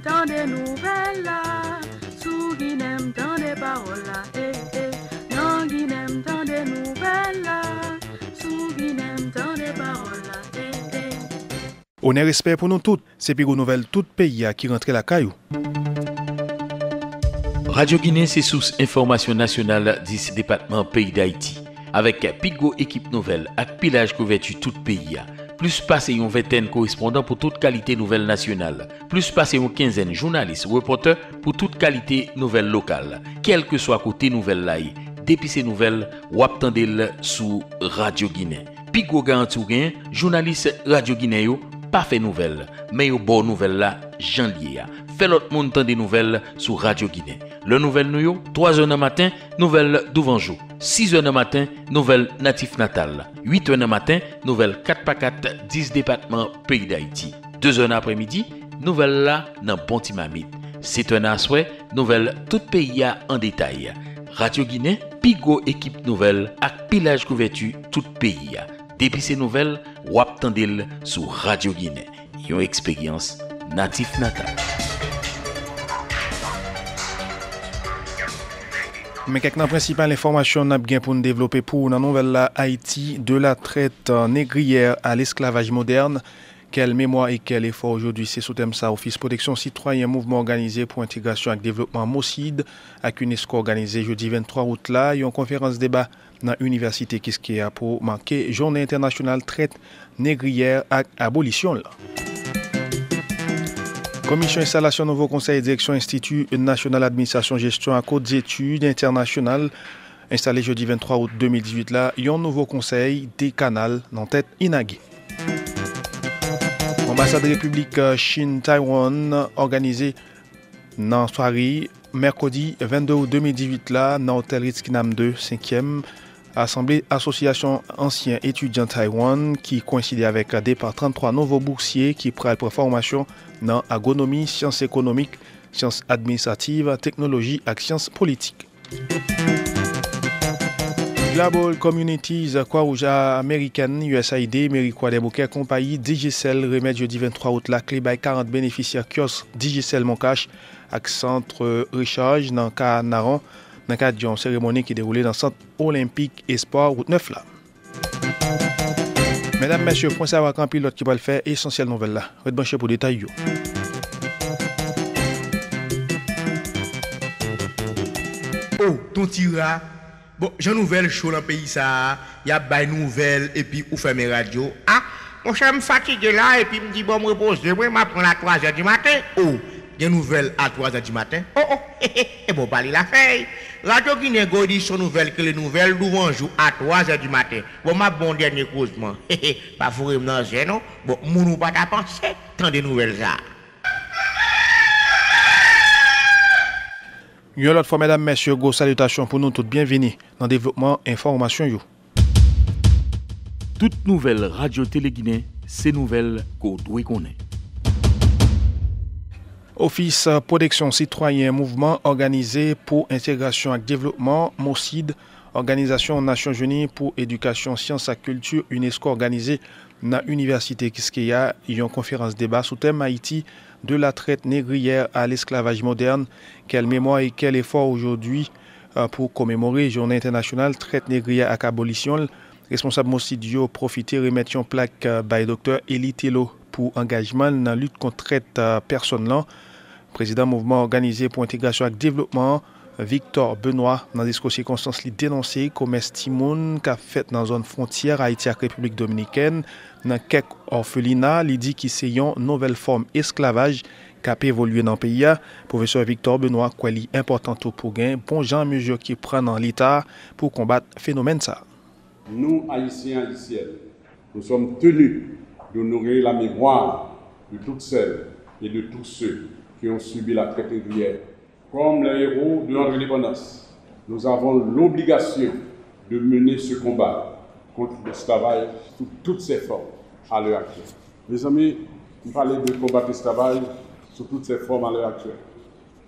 tant des nouvelles là, sous Guinem tant des paroles là, non Guinem tant des nouvelles là, sous Guinem tant des paroles là, On est respect pour nous toutes, c'est pour une nouvelle tout pays qui rentre la caillou. Radio Guinée, c'est source information nationale 10 départements pays d'Haïti. Avec Pigo équipe nouvelle, avec pilage couverture tout pays. Plus passé une vingtaine correspondants pour toute qualité nouvelle nationale. Plus passé une quinzaine journalistes, reporters pour toute qualité nouvelle locale. Quel que soit côté nouvelle là, depuis ces nouvelles, ou attendez sous Radio Guinée. Pigo garanti ou gain, journaliste Radio Guinée yo, pas fait nouvelle, mais yo bonne nouvelle là, Jean Lié. Fait l'autre monde temps des nouvelles sur Radio Guinée. Le nouvelle nous 3h du matin, nouvelle d'Ouvanjou. 6h du matin, nouvelle Natif Natal. 8h du matin, nouvelle 4x4, 10 départements pays d'Haïti. 2h l'après-midi, nouvelle là dans Pontimamite. 7h à soir, nouvelle tout pays en détail. Radio Guinée, Pigo équipe nouvelle avec pilage couverture tout pays. Depuis ces nouvelles, wap tandil sur Radio Guinée. Yon expérience Natif Natal. Mais quelques principales informations n'a bien pour nous développer pour la nouvelle Haïti de la traite négrière à l'esclavage moderne. Quelle mémoire et quel effort aujourd'hui, c'est sous thème ça, Office Protection Citoyen, mouvement organisé pour intégration et développement MOCID, avec UNESCO organisé jeudi 23 août là, une conférence débat dans l'université Kiskeya pour marquer Journée internationale traite négrière et abolition là. Commission installation nouveau conseil de direction Institut national administration gestion à Côte d'études internationales installé jeudi 23 août 2018 là, un nouveau conseil des canals dans tête Inagé. Ambassade République Chine-Taïwan organisée dans soirée mercredi 22 août 2018 là dans l'hôtel Ritz-Kinam 2 5e assemblée association anciens étudiants Taïwan qui coïncidait avec un départ 33 nouveaux boursiers qui prennent pour formation dans agronomie, sciences économiques, sciences administratives, technologie et sciences politiques. Global Communities, Croix-Rouge américaine, USAID, Méricois des Bouquets, compagnie Digicel remet jeudi 23 août la clé by 40 bénéficiaires kiosque Digicel Moncache avec centre recharge dans Canaran dans le cadre d'une cérémonie qui déroulée dans le centre olympique Espoir route 9 là. Mesdames, messieurs, pour savoir quand pilote qui va le faire, essentiel nouvelle là. Redbranché pour détail yo. Oh, ton tira. Bon, j'ai nouvelle show dans le pays ça, il y a des nouvelles et puis ou fait mes radios. Ah, mon cher me fatigué là et puis me dit bon me repose, moi m'apprend à 3h du matin. Oh, des nouvelles à 3h du matin. Oh, et bon parler la feuille. Radio Guinée Godi son nouvelle que les nouvelles d'Ouvanjou à 3h du matin. Bon ma bon dernier causement. Pas fourrer dans non. Bon, moun ou pas ta penser tant de nouvelles ça. Une autre fois, mesdames, messieurs, go salutations pour nous toutes bienvenue dans le développement information yo. Toute nouvelle radio-télé Guinée, c'est nouvelle qu'on doit connaître. Office Protection Citoyen, mouvement organisé pour intégration et développement, MOCID, Organisation Nations Unies pour éducation, sciences et culture, UNESCO organisé dans l'université Kiskeya, une conférence débat sous thème Haïti de la traite négrière à l'esclavage moderne. Quelle mémoire et quel effort aujourd'hui pour commémorer Journée internationale traite négrière à abolition. Responsable MOCID profiter remettre une plaque by Dr. Eli Tello pour engagement dans la lutte contre traite personne là. Président mouvement organisé pour intégration et développement Victor Benoît dans des circonstances dénoncé comme Timoun qu'a fait dans la zone frontière Haïti et République dominicaine dans quelques orphelinats, il dit qu'il c'est une nouvelle forme esclavage qui a évolué dans le pays. Professeur Victor Benoît quoi est important pour gain bon gens mesures qui prennent dans l'état pour combattre phénomène ça. Nous haïtiens haïtiennes, nous sommes tenus d'honorer la mémoire de toutes celles et de tous ceux qui ont subi la traite négrière. Comme les héros de l'indépendance, nous avons l'obligation de mener ce combat contre l'esclavage sous toutes ses formes à l'heure actuelle. Mes amis, nous parlons de combattre l'esclavage sous toutes ses formes à l'heure actuelle.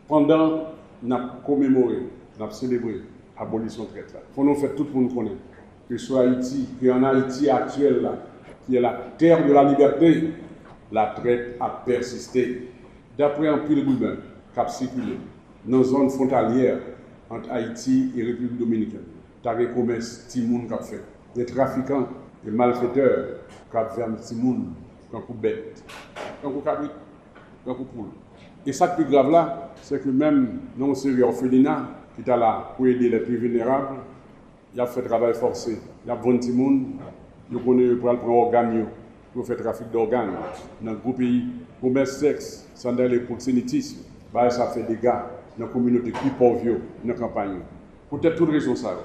Pendant, nous avons commémoré, nous avons célébré l'abolition de la traite. Il faut nous faire tout pour nous connaître. Que ce soit Haïti, qu'en Haïti actuelle, là, qui est la terre de la liberté, la traite a persisté. D'après un pile rumeur qui a circulé dans la zone frontalière entre Haïti et République dominicaine, il y a des commerces Timoun qui a fait, des trafiquants, des malfaiteurs qui ont fait Timoun, qui ont bête, qui ont cabrit, qui ont poule. Et ça, le plus grave là, c'est que même dans une série orphelinat qui est là pour aider les plus vulnérables, il a fait travail forcé. Il y a bon Timoun, il connaît pour prendre organes, pour faire trafic d'organes dans le gros pays, commerce sexe, sans le proxénétisme, ça fait des dégâts dans la communauté plus pauvre, dans la campagne. Peut-être toute raison ça.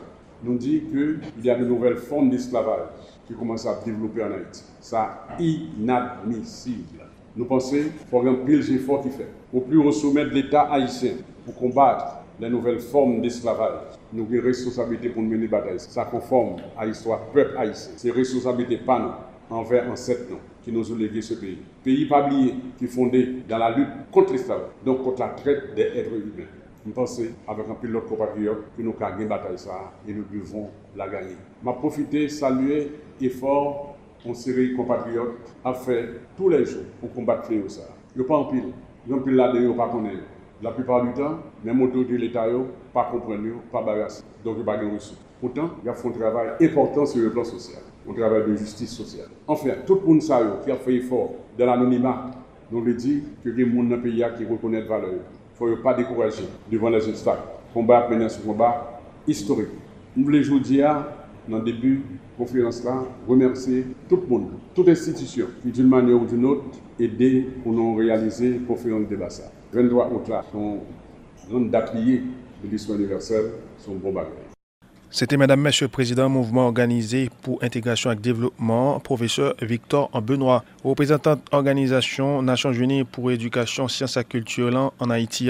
Nous dit qu'il y a de nouvelles formes d'esclavage qui commencent à se développer en Haïti. Ça inadmissible. Nous pensons qu'il faut un pile d'efforts qui fait. Au plus haut sommet de l'État haïtien pour combattre les nouvelles formes d'esclavage, nous avons une responsabilité pour mener la bataille. Ça conforme à l'histoire du peuple haïtien. C'est une responsabilité pas nous, envers ancêtres qui nous ont légué ce pays. Pays pas oublié qui est fondé dans la lutte contre l'esclavage, donc contre la traite des êtres humains. Nous pensons, avec un pilote compatriote, que nous avons gagné la bataille ça et nous devons la gagner. Je profite saluer l'effort en série compatriote a fait tous les jours pour combattre fléau ça. Il n'y a pas en pile. Il y a un pile là-dedans, pas connaître. La plupart du temps, même autorités de l'État ne pas comprendre, pas bagasser. Donc, il n'y a pas de ressources. Pourtant, il y a fait un travail important sur le plan social, un travail de justice sociale. Enfin, tout le monde qui a fait effort dans l'anonymat, nous le dit que les gens dans le pays qui reconnaissent la valeur. Il ne faut pas décourager devant les obstacles. Combat maintenant ce combat historique. Nous voulons aujourd'hui, dans le début de la conférence, remercier tout le monde, toute institution qui, d'une manière ou d'une autre, aidé pour nous réaliser la conférence de débat. 23 août, sont grande date liée de l'histoire universelle, sont bon bagage. C'était Madame, Monsieur le Président, mouvement organisé pour intégration et développement, professeur Victor Benoît, représentant organisation Nations Unies pour éducation, sciences et culture en Haïti,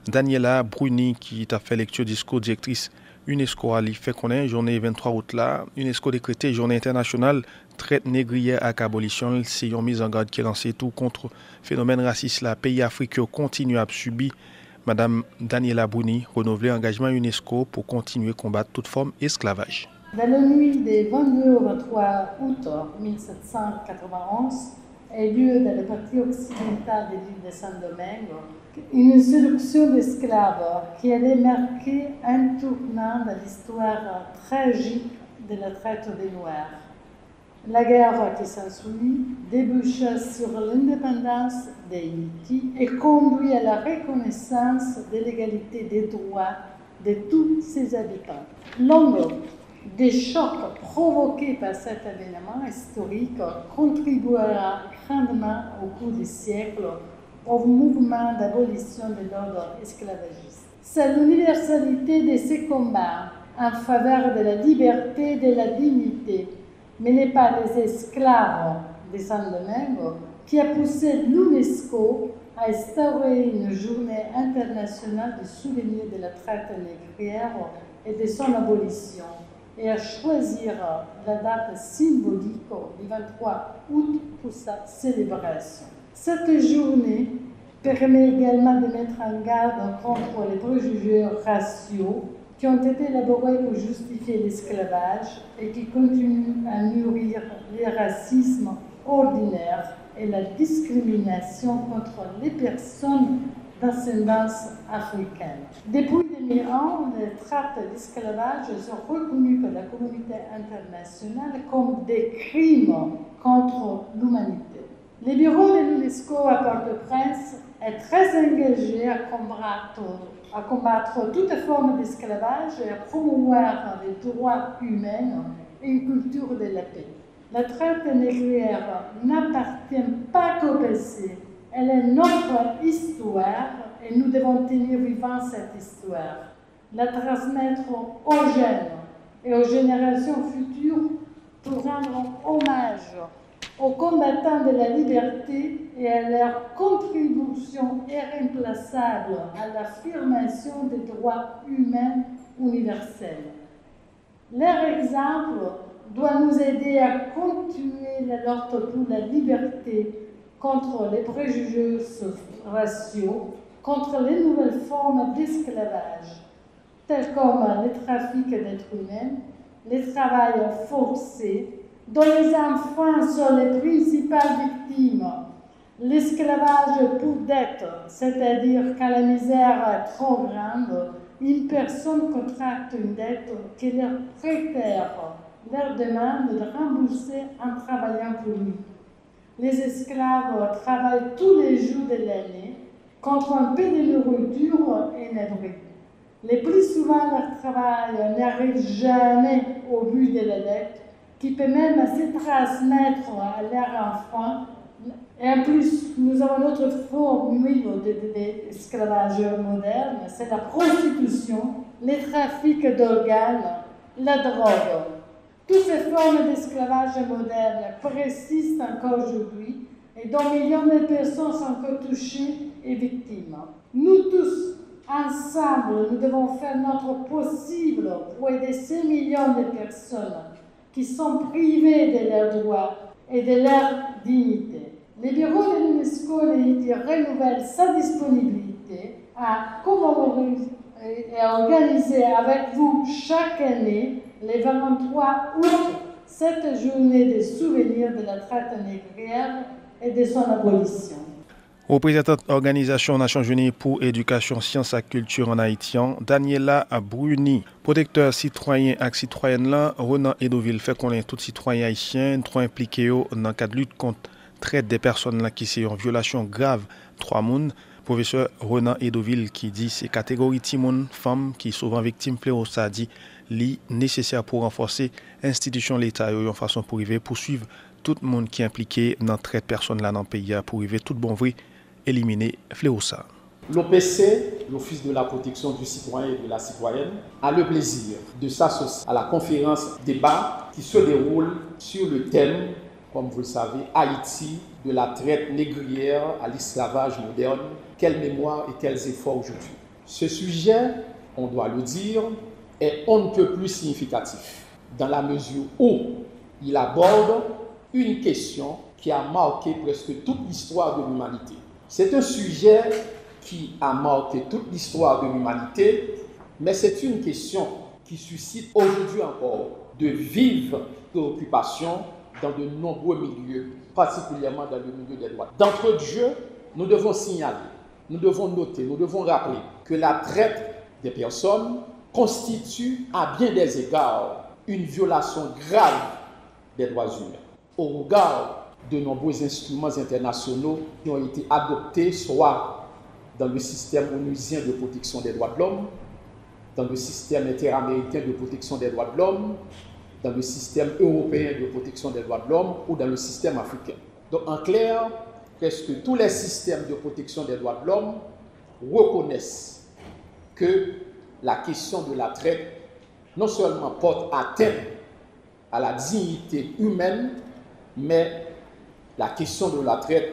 Daniela Bruni, qui a fait lecture discours directrice UNESCO a fait connaître journée 23 août là, UNESCO décrété journée internationale traite négrière à abolition, c'est une mise en garde qui lance tout contre phénomène raciste là, pays africains continuent à subir. Madame Daniela Bruni renouvelé engagement UNESCO pour continuer à combattre toute forme d'esclavage. Dans la nuit des 22 au 23 août 1791 a eu lieu dans la partie occidentale de l'île de Saint-Domingue une insurrection d'esclaves qui allait marquer un tournant dans l'histoire tragique de la traite des Noirs. La guerre qui s'ensuit déboucha sur l'indépendance d'Haïti et conduit à la reconnaissance de l'égalité des droits de tous ses habitants. L'onde des chocs provoqués par cet événement historique contribuera grandement au cours des siècles au mouvement d'abolition de l'ordre esclavagiste. C'est l'universalité de ces combats en faveur de la liberté et de la dignité, mais n'est pas les esclaves de Saint-Domingue qui a poussé l'UNESCO à instaurer une journée internationale de souvenir de la traite négrière et de son abolition, et à choisir la date symbolique du 23 août pour sa célébration. Cette journée permet également de mettre en garde contre les préjugés raciaux qui ont été élaborés pour justifier l'esclavage et qui continuent à nourrir les racismes ordinaires et la discrimination contre les personnes d'ascendance africaine. Depuis 2001, les traites d'esclavage sont reconnues par la communauté internationale comme des crimes contre l'humanité. Le bureau de l'UNESCO à Port-au-Prince est très engagé à combattre toute forme d'esclavage et à promouvoir les droits humains et une culture de la paix. La traite négrière n'appartient pas qu'au passé, elle est notre histoire et nous devons tenir vivant cette histoire, la transmettre aux jeunes et aux générations futures pour rendre hommage aux combattants de la liberté et à leur contribution irremplaçable à l'affirmation des droits humains universels. Leur exemple doit nous aider à continuer la lutte pour la liberté, contre les préjugés raciaux, contre les nouvelles formes d'esclavage, telles comme le trafic d'êtres humains, le travail forcé, dont les enfants sont les principales victimes, L'esclavage pour dette, c'est-à-dire quand la misère est trop grande, une personne contracte une dette que leur prêteur leur demande de rembourser en travaillant pour lui. Les esclaves travaillent tous les jours de l'année contre un peu de nourriture et un abri. Le plus souvent, leur travail n'arrive jamais au but de la dette, qui peut même se transmettre à leurs enfants. Et en plus, nous avons notre formule d'esclavage moderne, c'est la prostitution, le trafic d'organes, la drogue. Toutes ces formes d'esclavage moderne persistent encore aujourd'hui et dont millions de personnes sont encore touchées et victimes. Nous tous, ensemble, nous devons faire notre possible pour aider ces millions de personnes qui sont privées de leurs droits et de leur dignité. Le bureau de l'UNESCO renouvelle sa disponibilité à commémorer et à organiser avec vous chaque année, le 23 août, cette journée de souvenirs de la traite négrière et de son abolition. Représentante Organisation Nations Unies pour Éducation, Sciences et Culture en haïtien, Daniela Bruni, protecteur citoyen et citoyenne là, Renan Edoville fait connaître tout citoyen haïtien trop impliqué dans le cadre de lutte contre traite des personnes là qui sont en violation grave trois moun. Professeur Renan Edoville qui dit ces catégories timoun femmes qui souvent victimes fléau ça dit li nécessaire pour renforcer institution l'État en façon pour arriver poursuivre tout le monde qui est impliqué dans traite personne là dans le pays pour arriver tout bon vrai éliminer fléau ça. L'OPC, l'Office de la protection du citoyen et de la citoyenne, a le plaisir de s'associer à la conférence débat qui se déroule sur le thème, comme vous le savez, Haïti, de la traite négrière à l'esclavage moderne, quelle mémoire et quels efforts aujourd'hui. Ce sujet, on doit le dire, est on ne peut plus significatif, dans la mesure où il aborde une question qui a marqué presque toute l'histoire de l'humanité. C'est un sujet qui a marqué toute l'histoire de l'humanité, mais c'est une question qui suscite aujourd'hui encore de vives préoccupations dans de nombreux milieux, particulièrement dans le milieu des droits. D'entrée de jeu, nous devons signaler, nous devons noter, nous devons rappeler que la traite des personnes constitue à bien des égards une violation grave des droits humains. Au regard de nombreux instruments internationaux qui ont été adoptés, soit dans le système onusien de protection des droits de l'homme, dans le système interaméricain de protection des droits de l'homme, dans le système européen de protection des droits de l'homme ou dans le système africain. Donc en clair, presque tous les systèmes de protection des droits de l'homme reconnaissent que la question de la traite non seulement porte atteinte à la dignité humaine, mais la question de la traite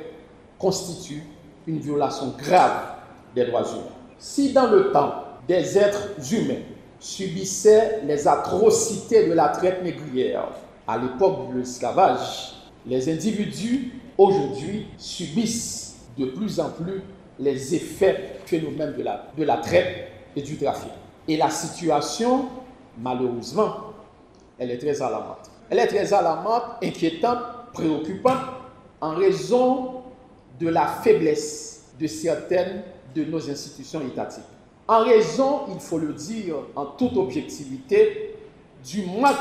constitue une violation grave des droits humains. Si dans le temps, des êtres humains subissaient les atrocités de la traite négrière à l'époque de l'esclavage, les individus aujourd'hui subissent de plus en plus les effets phénomènes de la traite et du trafic. Et la situation, malheureusement, elle est très alarmante. Elle est très alarmante, inquiétante, préoccupante en raison de la faiblesse de certaines de nos institutions étatiques. En raison, il faut le dire en toute objectivité, du manque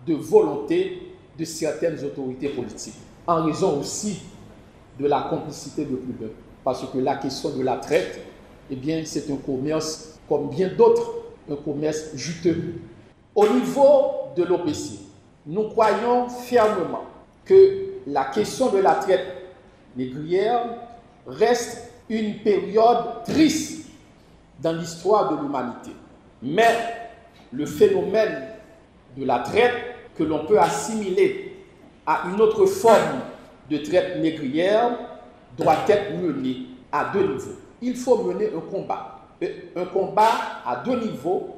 de volonté de certaines autorités politiques. En raison aussi de la complicité de plus d'un. Parce que la question de la traite, eh bien, c'est un commerce comme bien d'autres, un commerce juteux. Au niveau de l'OPC, nous croyons fermement que la question de la traite négrière reste une période triste dans l'histoire de l'humanité. Mais le phénomène de la traite, que l'on peut assimiler à une autre forme de traite négrière, doit être mené à deux niveaux. Il faut mener un combat. Un combat à deux niveaux,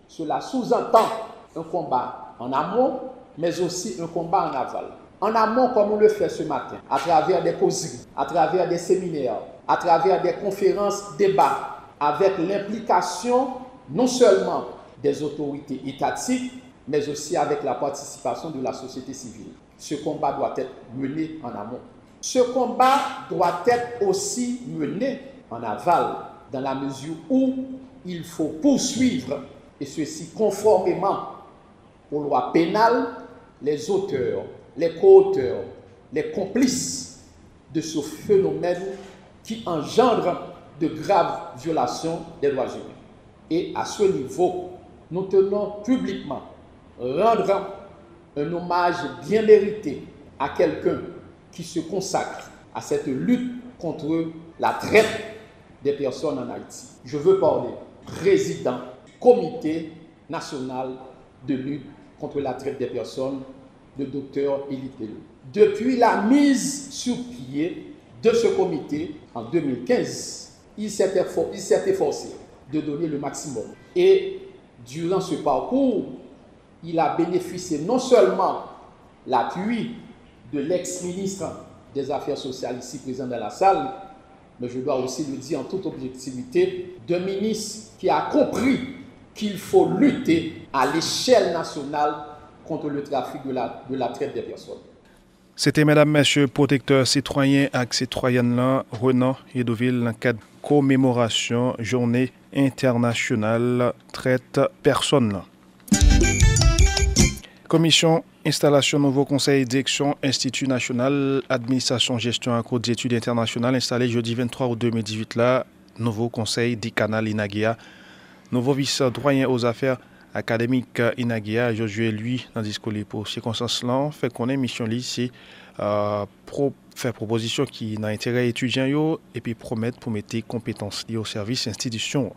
cela sous-entend un combat en amont, mais aussi un combat en aval. En amont, comme on le fait ce matin, à travers des causeries, à travers des séminaires, à travers des conférences, débats, avec l'implication non seulement des autorités étatiques, mais aussi avec la participation de la société civile. Ce combat doit être mené en amont. Ce combat doit être aussi mené en aval, dans la mesure où il faut poursuivre, et ceci conformément aux lois pénales, les auteurs, les co-auteurs, les complices de ce phénomène qui engendre de graves violations des droits humains. Et à ce niveau, nous tenons publiquement rendre un hommage bien mérité à quelqu'un qui se consacre à cette lutte contre la traite des personnes en Haïti. Je veux parler président du Comité national de lutte contre la traite des personnes, le docteur Élie Pello. Depuis la mise sur pied de ce comité en 2015, il s'est efforcé de donner le maximum. Et durant ce parcours, il a bénéficié non seulement l'appui de l'ex-ministre des Affaires sociales ici présent dans la salle, mais je dois aussi le dire en toute objectivité, d'un ministre qui a compris qu'il faut lutter à l'échelle nationale contre le trafic de la traite des personnes. C'était, mesdames, messieurs, protecteurs citoyens et citoyennes Renan Edoville dans le cadre de commémoration Journée internationale traite personnes. Commission installation nouveau conseil direction Institut national administration gestion et cours d'études internationales installé jeudi 23 août 2018 là, nouveau conseil d'Icanal Inaguia, nouveau vice-doyen aux affaires académiques Inaguia, Josué lui dans le discours pour circonstances là, fait qu'on ait mission li c'est faire proposition qui n'a intérêt étudiants yo et puis promettre pour mettre compétences liées au service institution.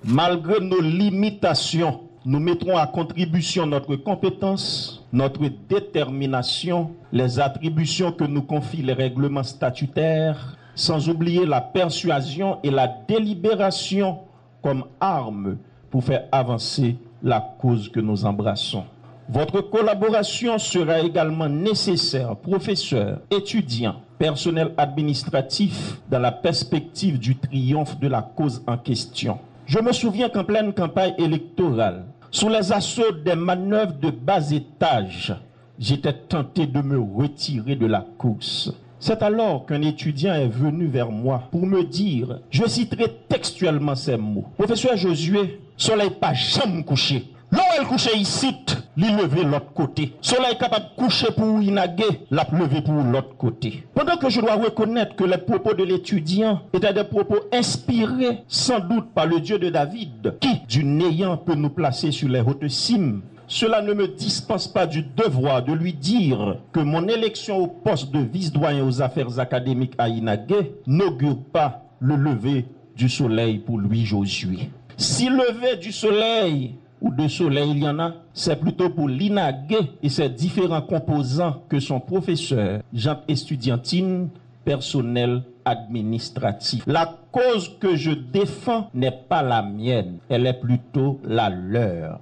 Malgré nos limitations, nous mettrons à contribution notre compétence, notre détermination, les attributions que nous confient les règlements statutaires, sans oublier la persuasion et la délibération comme armes pour faire avancer la cause que nous embrassons. Votre collaboration sera également nécessaire, professeurs, étudiants, personnel administratif, dans la perspective du triomphe de la cause en question. Je me souviens qu'en pleine campagne électorale, sous les assauts des manœuvres de bas étage, j'étais tenté de me retirer de la course. C'est alors qu'un étudiant est venu vers moi pour me dire, je citerai textuellement ces mots. Professeur Josué, soleil pas jamais couché. L'eau elle couché ici, l'y lever l'autre côté. Soleil capable de coucher pour inaguer, la lever pour l'autre côté. Pendant que je dois reconnaître que les propos de l'étudiant étaient des propos inspirés sans doute par le Dieu de David, qui du néant peut nous placer sur les hautes cimes, cela ne me dispense pas du devoir de lui dire que mon élection au poste de vice-doyen aux affaires académiques à Inagué n'augure pas le lever du soleil pour lui Josué. Si lever du soleil ou de soleil il y en a, c'est plutôt pour l'Inagué et ses différents composants que son professeur, Jean estudiantine, personnel administratif. La cause que je défends n'est pas la mienne, elle est plutôt la leur.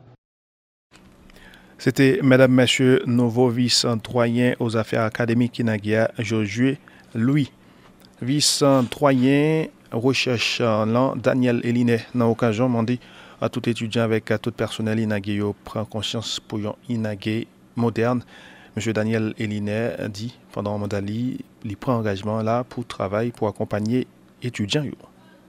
C'était, mesdames, messieurs, nouveau vice-doyen aux affaires académiques Inaguia, Josué Louis. Vice-doyen recherche Daniel Elinet. Dans l'occasion, m'a dit à tout étudiant avec tout personnel Inaguia prend conscience pour un Inaguia moderne. Monsieur Daniel Elinet dit pendant un mandat, il prend engagement là pour travailler, pour accompagner étudiants.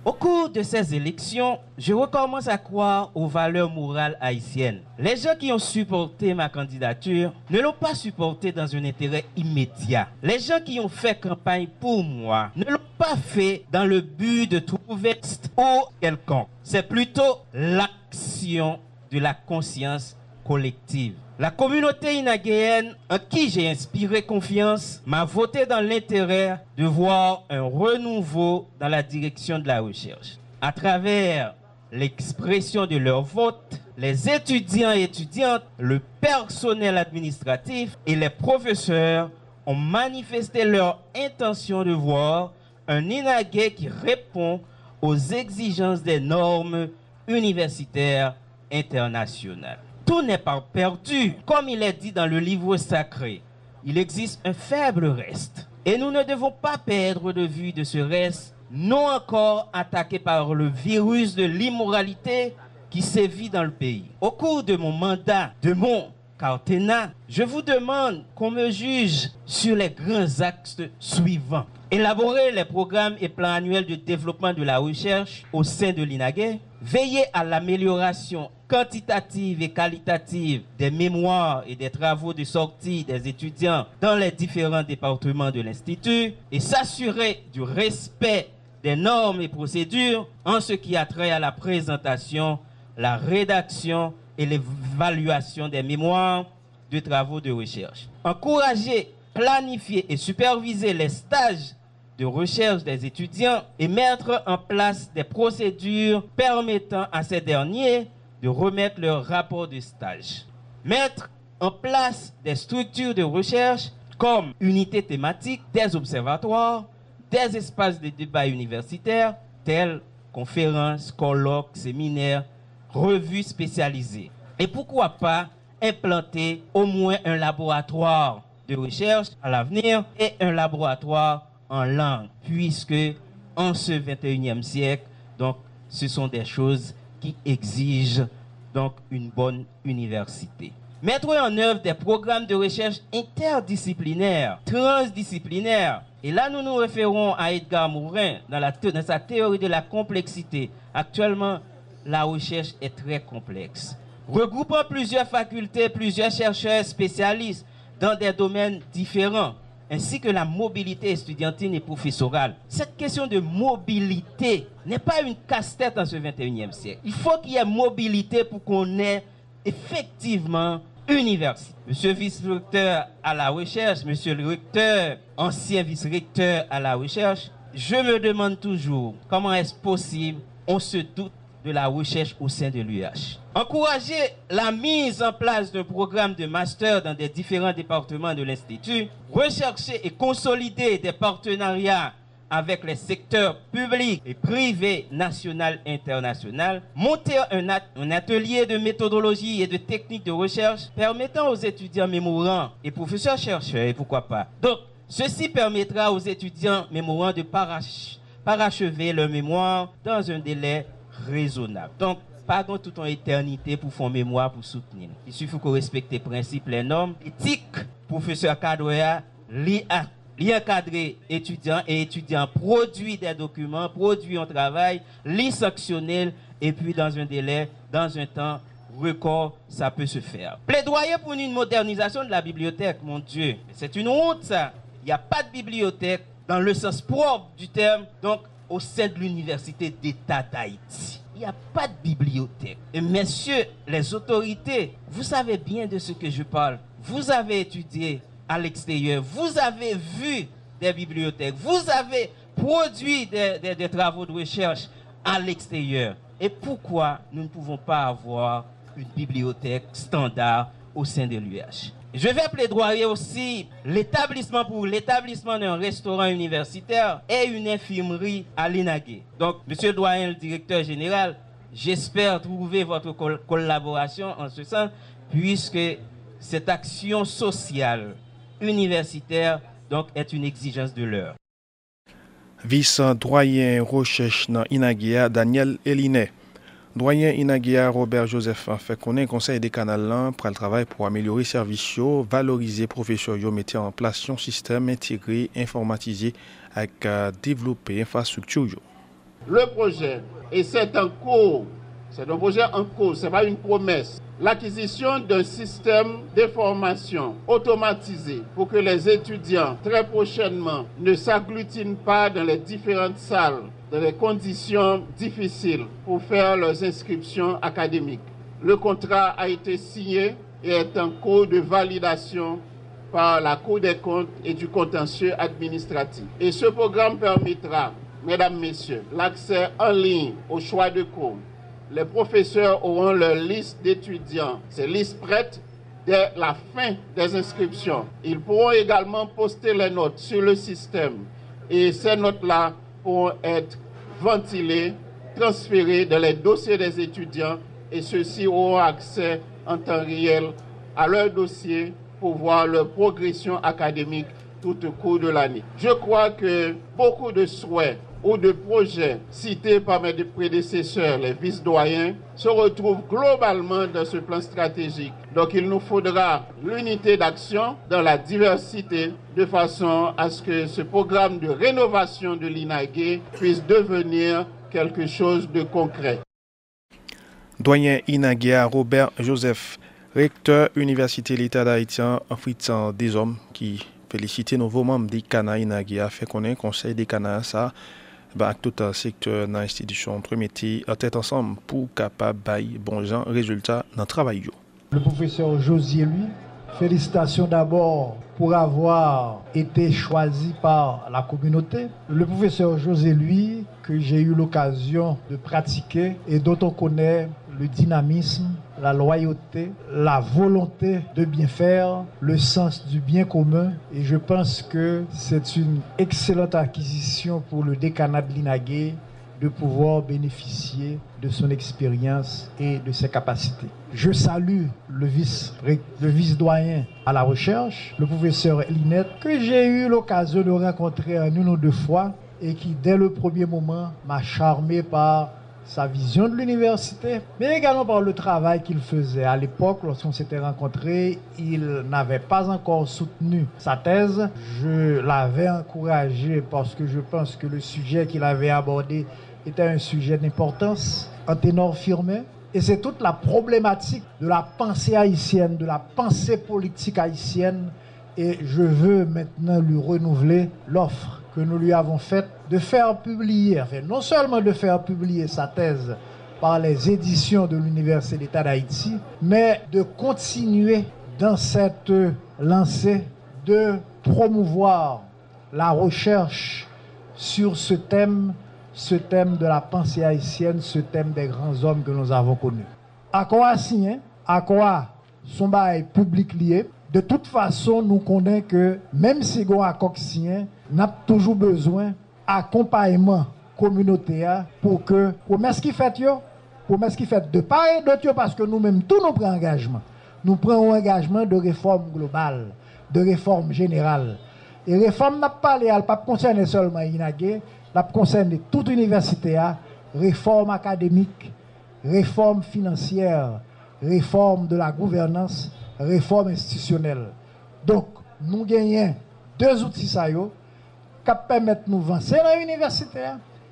Au cours de ces élections, je recommence à croire aux valeurs morales haïtiennes. Les gens qui ont supporté ma candidature ne l'ont pas supporté dans un intérêt immédiat. Les gens qui ont fait campagne pour moi ne l'ont pas fait dans le but de trouver ou quelconque. C'est plutôt l'action de la conscience collective. La communauté inaguéenne en qui j'ai inspiré confiance m'a voté dans l'intérêt de voir un renouveau dans la direction de la recherche. À travers l'expression de leur vote, les étudiants et étudiantes, le personnel administratif et les professeurs ont manifesté leur intention de voir un Inagué qui répond aux exigences des normes universitaires internationales. Tout n'est pas perdu. Comme il est dit dans le livre sacré, il existe un faible reste. Et nous ne devons pas perdre de vue de ce reste, non encore attaqué par le virus de l'immoralité qui sévit dans le pays. Au cours de mon mandat, de mon Cartena, je vous demande qu'on me juge sur les grands axes suivants. Élaborer les programmes et plans annuels de développement de la recherche au sein de l'INAGUE, veiller à l'amélioration quantitative et qualitative des mémoires et des travaux de sortie des étudiants dans les différents départements de l'Institut et s'assurer du respect des normes et procédures en ce qui a trait à la présentation, la rédaction et l'évaluation des mémoires de travaux de recherche. Encourager, planifier et superviser les stages de recherche des étudiants et mettre en place des procédures permettant à ces derniers de remettre leur rapport de stage. Mettre en place des structures de recherche comme unités thématiques, des observatoires, des espaces de débat universitaires tels conférences, colloques, séminaires, revues spécialisées. Et pourquoi pas implanter au moins un laboratoire de recherche à l'avenir et un laboratoire en langue, puisque en ce 21e siècle, donc, ce sont des choses qui exigent donc une bonne université. Mettre en œuvre des programmes de recherche interdisciplinaires, transdisciplinaires. Et là, nous nous référons à Edgar Morin dans sa théorie de la complexité. Actuellement, la recherche est très complexe. Regroupant plusieurs facultés, plusieurs chercheurs spécialistes dans des domaines différents, ainsi que la mobilité estudiantine et professorale. Cette question de mobilité n'est pas une casse-tête en ce 21e siècle. Il faut qu'il y ait mobilité pour qu'on ait effectivement université. Monsieur vice-recteur à la recherche, monsieur le recteur, ancien vice-recteur à la recherche, je me demande toujours comment est-ce possible on se doute de la recherche au sein de l'UH. Encourager la mise en place d'un programme de master dans des différents départements de l'Institut, rechercher et consolider des partenariats avec les secteurs publics et privés, national et international, monter un atelier de méthodologie et de techniques de recherche permettant aux étudiants mémorants et professeurs chercheurs, et pourquoi pas. Donc, ceci permettra aux étudiants mémorants de parachever leur mémoire dans un délai raisonnable. Donc, pas dans toute une éternité pour faire mémoire, pour soutenir. Il suffit qu'on respecte les principes, les normes. Éthique, professeur Cadrea, encadrer étudiants et étudiants, produit des documents, produit un travail, sanctionner, et puis dans un délai, dans un temps record, ça peut se faire. Plaidoyer pour une modernisation de la bibliothèque, mon Dieu. C'est une honte, ça. Il n'y a pas de bibliothèque dans le sens propre du terme, donc au sein de l'Université d'État d'Haïti. Il n'y a pas de bibliothèque. Et messieurs, les autorités, vous savez bien de ce que je parle. Vous avez étudié à l'extérieur, vous avez vu des bibliothèques, vous avez produit des travaux de recherche à l'extérieur. Et pourquoi nous ne pouvons pas avoir une bibliothèque standard au sein de l'UH? Je vais plaidoyer aussi pour l'établissement d'un restaurant universitaire et une infirmerie à l'INAGUE. Donc, monsieur le doyen, le directeur général, j'espère trouver votre collaboration en ce sens, puisque cette action sociale universitaire donc, est une exigence de l'heure. Vice-doyen recherche dans INAGUE, Daniel Elinet. Doyen INAGUE Robert Joseph fait connaître conseil des canals pour le travail pour améliorer les services, valoriser les professeurs, mettre en place un système intégré, informatisé avec développer l'infrastructure. Le projet, et c'est un cours, c'est un projet en cours, ce n'est pas une promesse. L'acquisition d'un système d'information automatisé pour que les étudiants, très prochainement, ne s'agglutinent pas dans les différentes salles, dans les conditions difficiles pour faire leurs inscriptions académiques. Le contrat a été signé et est en cours de validation par la Cour des comptes et du contentieux administratif. Et ce programme permettra, mesdames, messieurs, l'accès en ligne au choix de cours. Les professeurs auront leur liste d'étudiants, ces listes prêtes dès la fin des inscriptions. Ils pourront également poster les notes sur le système et ces notes-là pourront être ventilées, transférées dans les dossiers des étudiants et ceux-ci auront accès en temps réel à leur dossier pour voir leur progression académique tout au cours de l'année. Je crois que beaucoup de souhaits ou de projets cités par mes prédécesseurs, les vice-doyens, se retrouvent globalement dans ce plan stratégique. Donc il nous faudra l'unité d'action dans la diversité de façon à ce que ce programme de rénovation de l'INAGUE puisse devenir quelque chose de concret. Doyen INAGUE Robert Joseph, recteur Université l'État d'Haïti en Fritz des hommes qui félicite nouveaux membres des CANA INAGUE a fait connaître conseil des CANA ça avec tout un secteur dans l'institution remettre en tête ensemble pour capable bailler bon gens résultat dans le travail. Le professeur Josier lui, félicitations d'abord pour avoir été choisi par la communauté. Le professeur José lui, que j'ai eu l'occasion de pratiquer et dont on connaît le dynamisme, la loyauté, la volonté de bien faire, le sens du bien commun. Et je pense que c'est une excellente acquisition pour le décanat de l'INAGUE de pouvoir bénéficier de son expérience et de ses capacités. Je salue le vice-doyen à la recherche, le professeur Linette, que j'ai eu l'occasion de rencontrer une ou deux fois et qui, dès le premier moment, m'a charmé par sa vision de l'université, mais également par le travail qu'il faisait. À l'époque, lorsqu'on s'était rencontrés, il n'avait pas encore soutenu sa thèse. Je l'avais encouragé parce que je pense que le sujet qu'il avait abordé était un sujet d'importance, un ténor firmé. Et c'est toute la problématique de la pensée haïtienne, de la pensée politique haïtienne. Et je veux maintenant lui renouveler l'offre que nous lui avons faite de faire publier, enfin, non seulement de faire publier sa thèse par les éditions de l'Université d'État d'Haïti, mais de continuer dans cette lancée de promouvoir la recherche sur ce thème de la pensée haïtienne, ce thème des grands hommes que nous avons connus. À quoi signer, à quoi son bail public lié. De toute façon, nous connaissons que même si on a signé, nous avons toujours besoin d'accompagnement communautaire pour que promesse qui fait de part et d'autre, parce que nous-mêmes, tous nous prenons engagement. Nous prenons un engagement de réforme globale, de réforme générale. Et réforme n'a pas parlé, elle ne concerne seulement l'INAGUE, elle concerne toute université, réforme académique, réforme financière, réforme de la gouvernance, réforme institutionnelle. Donc, nous gagnons deux outils qui permettent de nous avancer dans l'université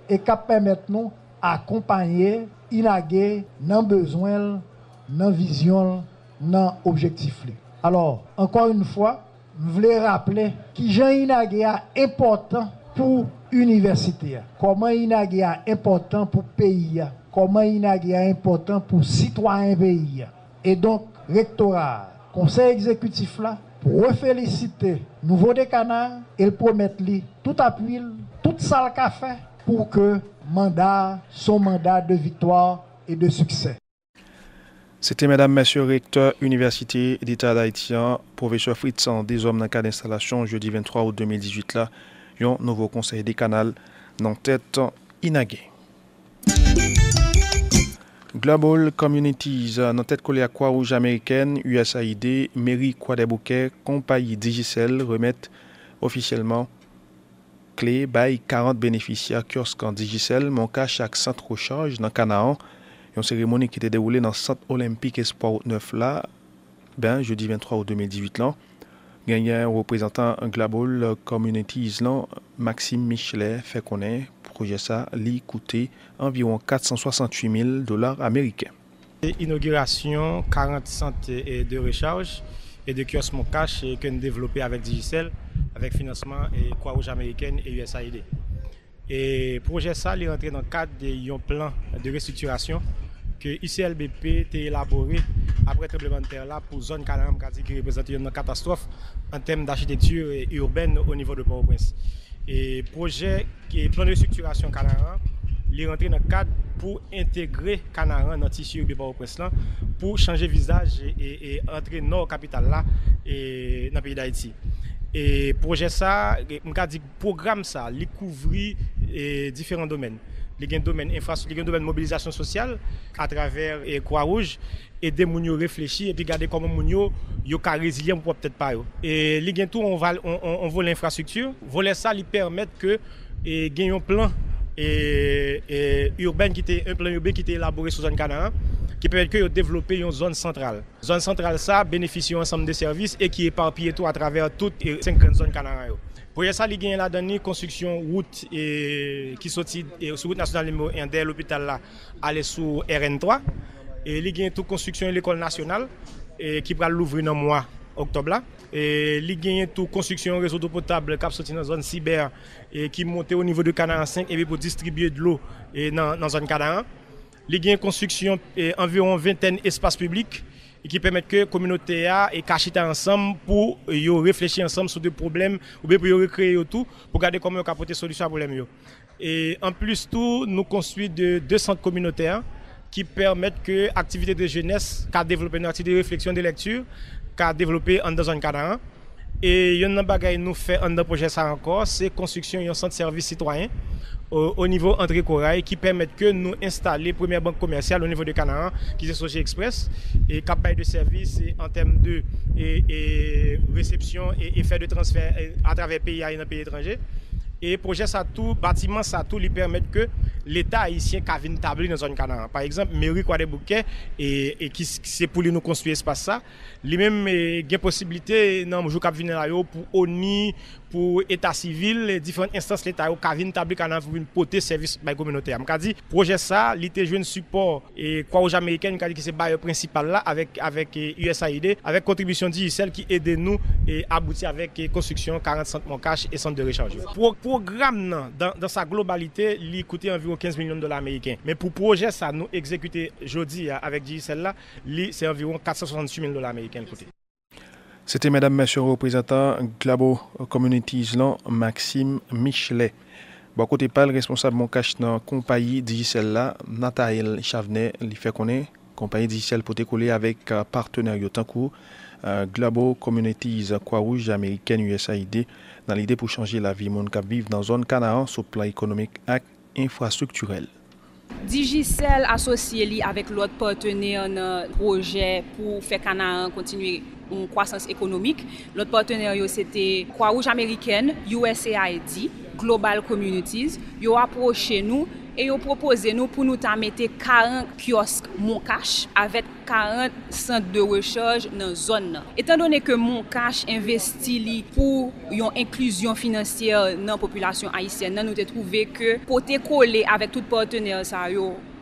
et qui permettent de nous accompagner l'INAGUE dans besoin, dans vision, dans objectif. Alors, encore une fois, je voulais rappeler que l'INAGUE est important pour l'université. Comment l'INAGUE est important pour le pays. Comment l'INAGUE est important pour les citoyens pays. Et donc, rectorat, conseil exécutif là, pour féliciter nouveau décanat et le promettre tout appui, toute salle café pour que son mandat de victoire et de succès. C'était mesdames, messieurs, recteur Université d'État d'Haïti, professeur Fritz des hommes dans le cas d'installation jeudi 23 août 2018 là, un nouveau conseil décanal dans tête INAGUE. Global Communities, dans tête collée à Croix-Rouge américaine, USAID, mairie Croix-des-Bouquets, compagnie Digicel remettent officiellement clé by 40 bénéficiaires kiosques en Digicel, manquant chaque centre recharge dans Canaan. Une cérémonie qui était déroulée dans le centre olympique Espoir 9 là, jeudi 23 août 2018 là. Gagné un représentant Global Communities là, Maxime Michelet fait connaître projet ça lui coûté environ $468,000 américains. Inauguration 40 centres de recharge et de kiosques mon cash que nous développé avec Digicel avec financement et Croix-Rouge américaine et USAID. Et projet ça est rentré dans le cadre d'un plan de restructuration que ICLBP a élaboré après le tremblement de terre là pour zone Canaan qui représente une catastrophe en termes d'architecture urbaine au niveau de Port-au-Prince. Et projet qui est plan de restructuration Canaan, il est rentré dans le cadre pour intégrer Canaan dans le tissu urbain Port-au-Prince pour changer visage et entrer dans la capitale là et dans le pays d'Haïti. Et projet ça, on dit programme ça, il couvre différents domaines. il y a un domaine infrastructure, il y a un domaine mobilisation sociale à travers Croix-Rouge, aider moun yo réfléchir et puis garder comment moun yo ka résilient pour peut-être pas yo. Et li gen tout on voit l'infrastructure, voler ça lui permettre que gagne un plan urbain qui était un plan urbain qui était élaboré sur zone Canaan qui permet de développer une zone centrale. Zone centrale ça bénéficie un ensemble de services et qui est éparpillé tout à travers toutes les 5 grandes zones Canaan. Pour ça, il y a la dernière construction route qui sortit sur route nationale numéro 1 dès l'hôpital là aller sur RN3 et il y a toute construction de l'école nationale qui va l'ouvrir dans le mois octobre là. Et il y a toute construction réseau d'eau potable qui sorti dans la zone cyber et qui monte au niveau de Canaan 5 et puis pour distribuer de l'eau dans la zone Canaan. Il y a une construction environ vingtaine d'espaces publics qui permettent que la communauté et cachiter ensemble pour réfléchir ensemble sur des problèmes ou bien pour recréer tout pour garder comment on peut apporter solution à problème. Et en plus tout, nous construisons deux centres communautaires qui permettent que l'activité de jeunesse qu'a développé une activité de réflexion de lecture qu'a développé en zone Canaan. Et il y a un bagage nous fait dans le projet ça encore, c'est construction d'un centre de service citoyen au niveau André Corail qui permettent que nous installer première banque commerciale au niveau de Canaan qui est Soje Express et capable de services en termes de réception et fait de transfert à travers pays et dans pays étrangers. Et projet ça tout, bâtiment ça tout lui permettre que l'État haïtien qui a une table dans la zone Canaan. Par exemple, mairie Croix des Bouquets et qui c'est pour nous construire espace ça, lui-même a possibilité dans le jour qui venir là pour ONI, pour état civil, différentes instances l'État qui viennent table Canaan pour une porter service communautaire. Je dit projet ça, il était joué un support et Croix-Rouge américaine qui dit que c'est bailleur principal là avec USAID avec contribution d'ICL qui aide nous et aboutir avec construction 40 centres Moncache et centre de recharge. Programme dans sa globalité, il coûtait environ 15 millions de dollars américains. Mais pour projet ça nous exécuter jeudi avec DJCL là, c'est environ 468 000 dollars américains coûté. C'était mesdames, messieurs, représentant Glabo Communities Maxime Michelet. Bon côté pas le responsable Moncache dans compagnie DJCL là, Nathael Chavnet, il fait connaître compagnie DJCL pour coller avec partenaires Yotankou Glabo Communities Croix-Rouge américaine USAID dans l'idée pour changer la vie monde qui vivent dans zone Canaan sur plan économique et infrastructurel. DJCL associé avec l'autre partenaire dans le projet pour faire Canaan continuer une croissance économique. L'autre partenaire c'était Croix-Rouge américaine, USAID, Global Communities. Ils ont approché nous et ils ont proposé nous pour nous mettre 40 kiosques Moncache avec 40 centres de recharge dans la zone. Étant donné que Moncache investit pour une inclusion financière dans la population haïtienne, nous avons trouvé que pour te coller avec tout partenaire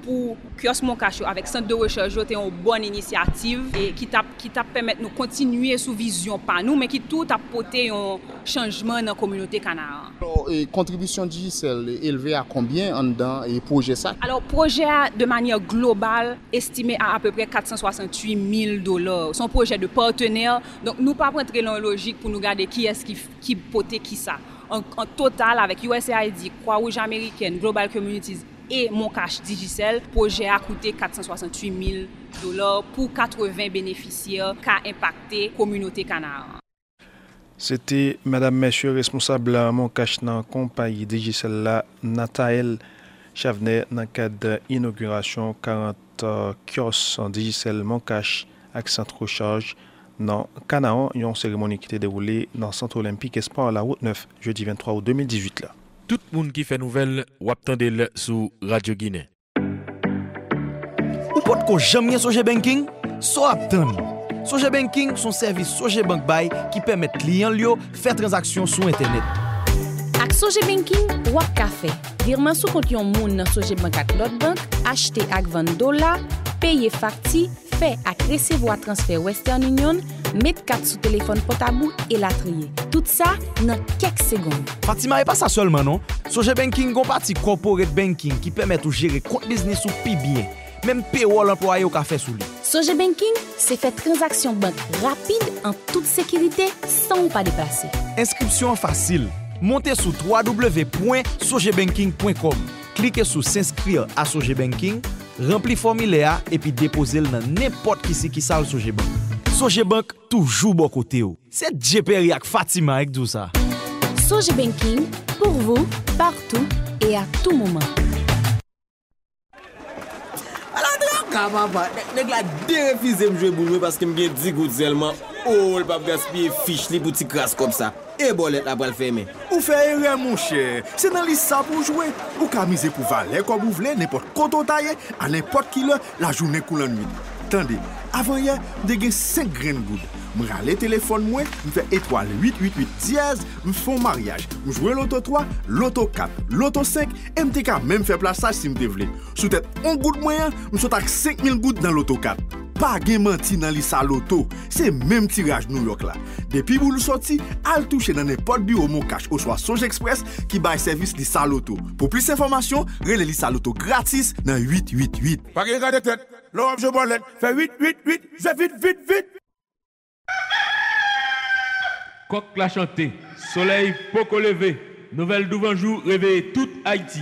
pour kiosque Moncache avec centre de recherche, c'était une bonne initiative et qui t'a permettre nous continuer sous vision par nous, mais qui tout a porté un changement dans la communauté Canaan. Alors, contribution DJCL élevée à combien en dedans et projet ça? Alors, projet de manière globale estimé à peu près 468 000 dollars. Son projet de partenaire, donc nous pas rentrer dans la logique pour nous garder qui est-ce qui portait qui ça. En total avec USAID, Croix-Rouge américaine, Global Communities et Moncache DJCL, le projet a coûté 468 000 dollars pour 80 bénéficiaires qui a impacté la communauté Canaan. C'était madame, messieurs, responsable Moncache dans la compagnie DJCL, Nathael Chavnet, dans le cadre de l'inauguration 40 kiosques DJCL Moncache avec centre recharge dans Canaan, une cérémonie qui était déroulée dans le centre olympique Espoir à la route 9, jeudi 23 août 2018. Là. Tout le monde qui fait nouvelle, ou attendez sur Radio Guinée. Ou pas que jamais Soje Banking, so attendre. Soje Banking son service Soje Bank Buy qui permet clients lio faire transaction sur internet. Avec Soje Banking, ou ka fait virement sous compte yon moun dans Soje Bank ak l'autre banque, acheter ak vendre $, payer facture, fait ak recevoir transfert Western Union, mettre carte sous téléphone portable et la trier. Tout ça dans quelques secondes. Fatima, et pas ça seulement non. Soje Banking gon parti corporate banking qui permet de gérer compte business ou pi bien. Même payroll employé au café sous lui. Soje Banking, c'est fait transaction banque rapide en toute sécurité sans pas déplacer. Inscription facile. Montez sur www.sojebanking.com. Cliquez sur s'inscrire à Soje Banking, remplis formulaire et puis déposez-le dans n'importe qui ça Soje Bank. Soje Bank toujours bon côté. C'est Djeperi ak Fatima avec tout ça. Soje Banking pour vous partout et à tout moment. ka papa, nèg la refusé me jouer pour nous parce que me gen 10 gouttes seulement. Oh, le pas gaspiller fiche li pour ti crasse comme ça. Et bolette la pral fermer. Ou fait erreur mon cher. C'est dans l'issa pour jouer. Ou ka miser pour valer comme vous voulez n'importe quand taillé à n'importe qui heure la journée coule en nuit. Attendez, avant hier, j'ai 5 graines gouttes. Je prends le téléphone, je fais étoile 888 dièse, je fais un mariage. Je joue l'auto 3, l'auto 4, l'auto 5, et je même faire plaçage si je veux. Sous tête, un goutte moyen, je saute avec 5000 gouttes dans l'auto 4. Pas de menti dans l'issa loto, c'est même tirage New York là. Depuis vous le sorti, al toucher dans n'importe bureau mon cash ou soit Songe Express qui baille service l'issa loto. Pour plus d'informations, relais l'issa loto gratis dans 888. Pas de garde tête, l'homme je bolette, fait 888, je vite. Coq la chanté, soleil poco levé, nouvelle d'ouvanjou réveille toute Haïti.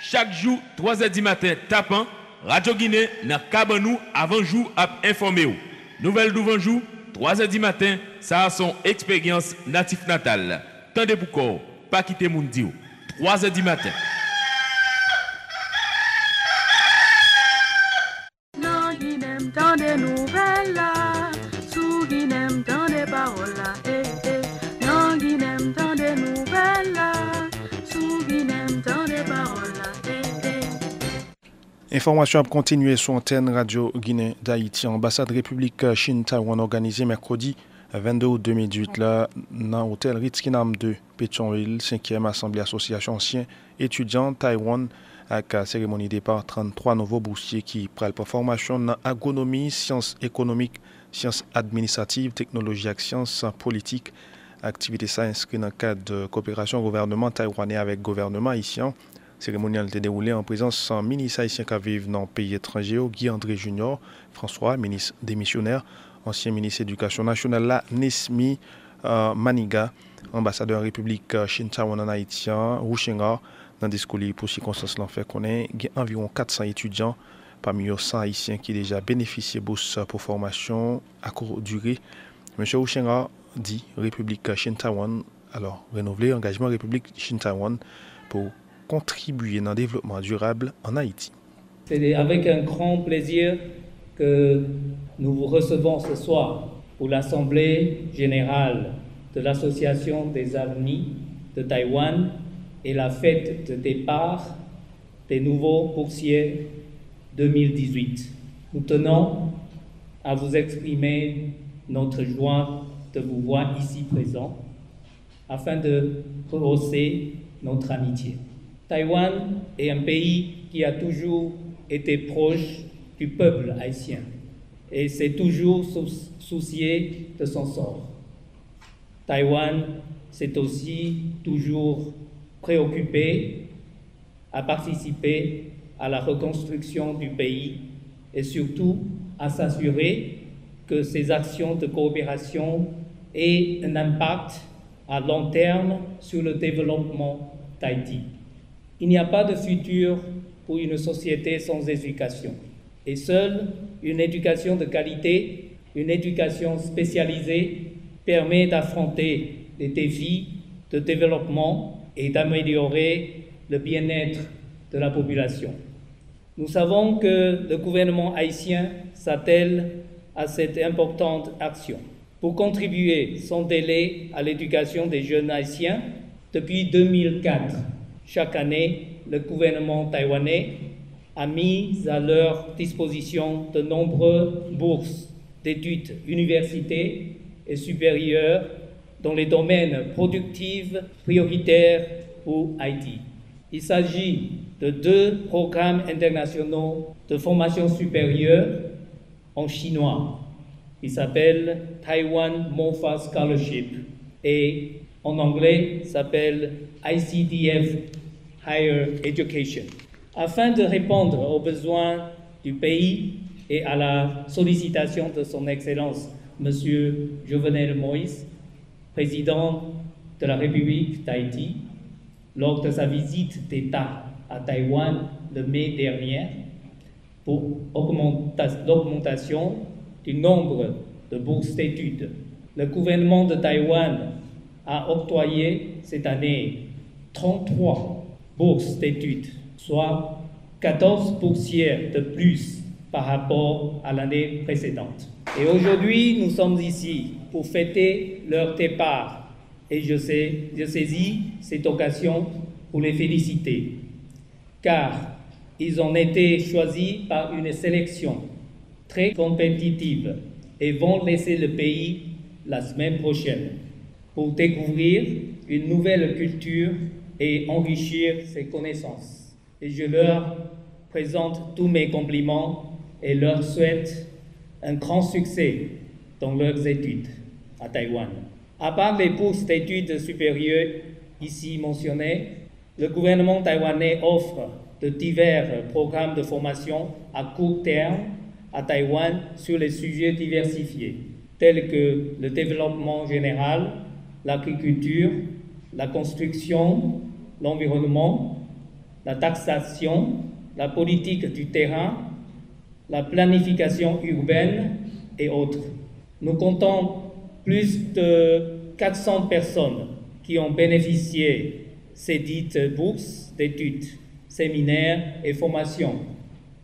Chaque jour, 3h du matin, tapant, Radio Guinée n'a Kabanou avant jour à informer. Nouvelle d'ouvanjou, 3h du matin, ça a son expérience natif natale. Tendez pour corps, pas quitter mon dio. 3h du matin. Non, Guinem, tant des nouvelles là. Sous Guinem, tant des paroles là. Non, Guinem, tant des nouvelles là. Sous Guinem, tant des paroles là. Information à continuer sur antenne Radio Guinée d'Haïti. Ambassade République Chine-Taïwan organisée mercredi 22 août 2018 là, dans l'hôtel Ritz-Kinam de Pétionville, 5e Assemblée Association Anciens Étudiants Taïwan, avec cérémonie départ 33 nouveaux boursiers qui prennent pour formation dans agronomie, sciences économiques, sciences administratives, technologie et sciences politiques. Activité ça inscrite dans le cadre de coopération gouvernement taïwanais avec gouvernement haïtien. Cérémonie a été déroulée en présence de ministre haïtien qui vivent dans le pays étranger, Guy André Junior, François, ministre démissionnaire, ancien ministre de l'Éducation nationale, Nesmi Maniga, ambassadeur République Chine-Taïwan en haïtien, Rouchenga, dans des discours pour circonstances l'en fait connaître, il y a environ 400 étudiants, parmi eux 100 haïtiens qui déjà bénéficié de bourse pour formation à courte durée. M. Rouchenga dit République Chine-Taïwan, alors renouveler l'engagement République Chine-Taïwan pour contribuer dans le développement durable en Haïti. C'est avec un grand plaisir que nous vous recevons ce soir pour l'Assemblée générale de l'Association des amis de Taïwan et la fête de départ des nouveaux boursiers 2018. Nous tenons à vous exprimer notre joie de vous voir ici présents afin de rehausser notre amitié. Taïwan est un pays qui a toujours été proche du peuple haïtien et s'est toujours soucié de son sort. Taïwan s'est aussi toujours préoccupé à participer à la reconstruction du pays et surtout à s'assurer que ces actions de coopération aient un impact à long terme sur le développement d'Haïti. Il n'y a pas de futur pour une société sans éducation. Et seule une éducation de qualité, une éducation spécialisée permet d'affronter les défis de développement et d'améliorer le bien-être de la population. Nous savons que le gouvernement haïtien s'attelle à cette importante action. Pour contribuer sans délai à l'éducation des jeunes haïtiens, depuis 2004, chaque année, le gouvernement taïwanais a mis à leur disposition de nombreuses bourses d'études universitaires et supérieures dans les domaines productifs prioritaires pour Haïti. Il s'agit de 2 programmes internationaux de formation supérieure en chinois. Il s'appelle Taiwan MOFA Scholarship et en anglais s'appelle ICDF Higher Education. Afin de répondre aux besoins du pays et à la sollicitation de son Excellence, M. Jovenel Moïse, président de la République d'Haïti, lors de sa visite d'État à Taïwan le mai dernier, pour l'augmentation du nombre de bourses d'études. Le gouvernement de Taïwan a octroyé cette année 33 bourses d'études, soit 14 boursiers de plus par rapport à l'année précédente. Et aujourd'hui, nous sommes ici pour fêter leur départ. Et je saisis cette occasion pour les féliciter, car ils ont été choisis par une sélection très compétitive et vont laisser le pays la semaine prochaine pour découvrir une nouvelle culture et enrichir ses connaissances. Et je leur présente tous mes compliments et leur souhaite un grand succès dans leurs études à Taïwan. À part les bourses d'études supérieures ici mentionnées, le gouvernement taïwanais offre de divers programmes de formation à court terme à Taïwan sur les sujets diversifiés, tels que le développement général, l'agriculture, la construction, l'environnement, la taxation, la politique du terrain, la planification urbaine et autres. Nous comptons plus de 400 personnes qui ont bénéficié ces dites bourses d'études, séminaires et formations,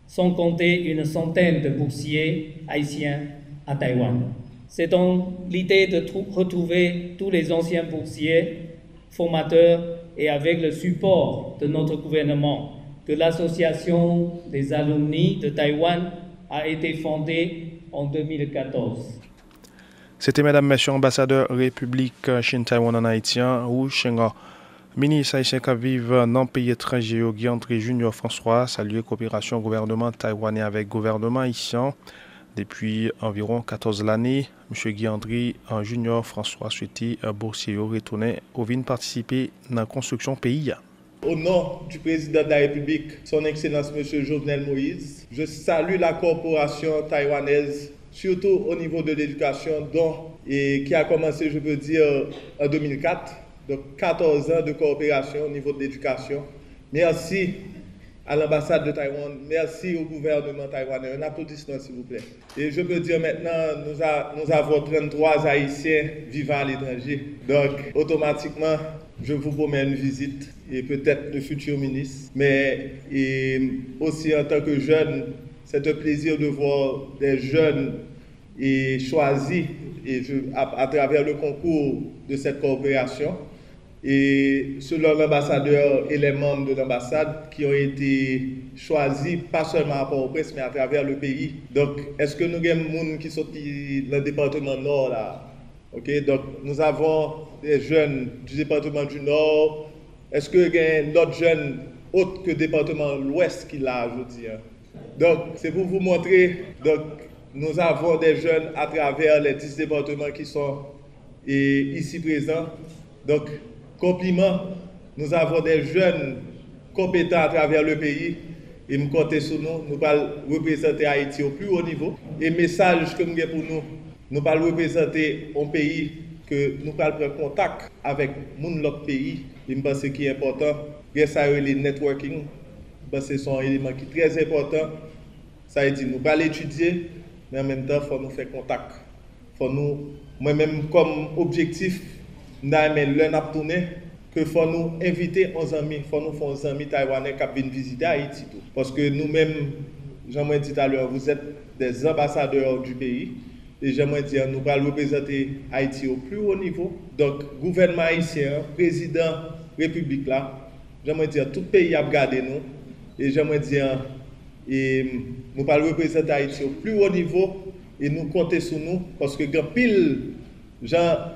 sans compter une centaine de boursiers haïtiens à Taïwan. C'est dans l'idée de retrouver tous les anciens boursiers, formateurs et avec le support de notre gouvernement que l'Association des alumni de Taïwan a été fondée en 2014. C'était Mesdames, Messieurs, ambassadeur République Chine-Taïwan en haïtien, ou Chenga. Ministre haïtien qui vivent dans le pays étranger, Guy André Junior François, saluer coopération gouvernement taïwanais avec gouvernement haïtien. Depuis environ 14 l'année, M. Guy André Junior François souhaitait boursier retourner au vin participer dans la construction pays. Au nom du président de la République, son Excellence M. Jovenel Moïse, je salue la coopération taïwanaise, surtout au niveau de l'éducation, qui a commencé, je peux dire, en 2004. Donc 14 ans de coopération au niveau de l'éducation. Merci à l'ambassade de Taïwan, merci au gouvernement taïwanais. Un applaudissement s'il vous plaît. Et je peux dire maintenant, nous avons 33 Haïtiens vivant à l'étranger. Donc automatiquement, je vous promets une visite et peut-être le futur ministre. Mais aussi en tant que jeune, c'est un plaisir de voir des jeunes choisis à travers le concours de cette coopération. Et selon l'ambassadeur et les membres de l'ambassade qui ont été choisis, pas seulement à Port-au-Prince, mais à travers le pays. Donc, est-ce que nous avons des gens qui sont dans le département nord là? Ok, donc nous avons des jeunes du département du nord. Est-ce que il y a d'autres jeunes autres que le département l'ouest qui l'a, je dis. Donc, c'est pour vous montrer. Donc, nous avons des jeunes à travers les 10 départements qui sont ici présents. Donc, compliment, nous avons des jeunes compétents à travers le pays et nous comptons sur nous allons représenter Haïti au plus haut niveau. Et message que nous avons pour nous allons représenter un pays que nous allons prendre contact avec l'autre pays. Et je pense que c'est important. Ça le networking, c'est un élément qui est très important. Ça veut dire nous allons étudier, mais en même temps, il faut nous faire contact. Moi-même, comme objectif, nous avons tourné que faut nous inviter aux amis, faut nous faire des amis taïwanais qui viennent visiter Haïti. Parce que nous-mêmes, j'aimerais dire tout à l'heure, vous êtes des ambassadeurs du pays. Et j'aimerais dire, nous allons représenter Haïti au plus haut niveau. Donc, gouvernement haïtien, président République là, j'aimerais dire, tout pays a regardé nous. Et j'aimerais dire, nous allons représenter Haïti au plus haut niveau. Et nous comptons sur nous, parce que pile, Jean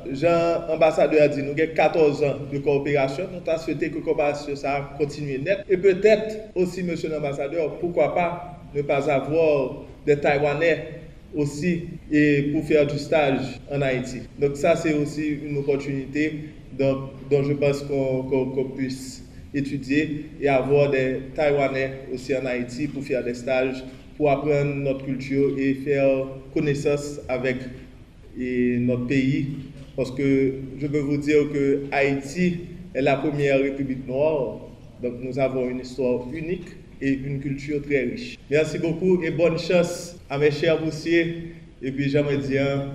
ambassadeur a dit, nous avons 14 ans de coopération, nous avons souhaité que la coopération ça continue net. Et peut-être aussi, monsieur l'ambassadeur, pourquoi pas ne pas avoir des Taïwanais aussi pour faire du stage en Haïti. Donc ça, c'est aussi une opportunité dont je pense qu'on puisse étudier et avoir des Taïwanais aussi en Haïti pour faire des stages, pour apprendre notre culture et faire connaissance avec notre pays, parce que je peux vous dire que Haïti est la première république noire, donc nous avons une histoire unique et une culture très riche. Merci beaucoup et bonne chance à mes chers boursiers, et puis j'aimerais dire,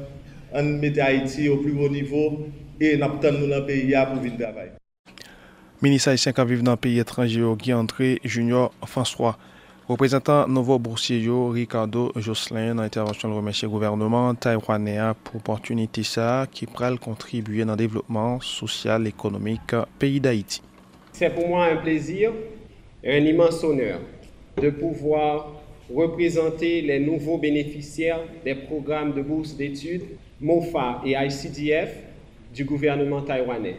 on met Haïti au plus haut niveau et nous attendons dans le pays pour venir travailler. Ministre haïtien qui vit dans le pays étranger, Guy André Junior François. Représentant nouveau boursier Ricardo Jocelyn dans l'intervention de remercier le gouvernement taïwanais pour l'opportunité qui pourra contribuer dans le développement social et économique pays d'Haïti. C'est pour moi un plaisir et un immense honneur de pouvoir représenter les nouveaux bénéficiaires des programmes de bourse d'études MOFA et ICDF du gouvernement taïwanais.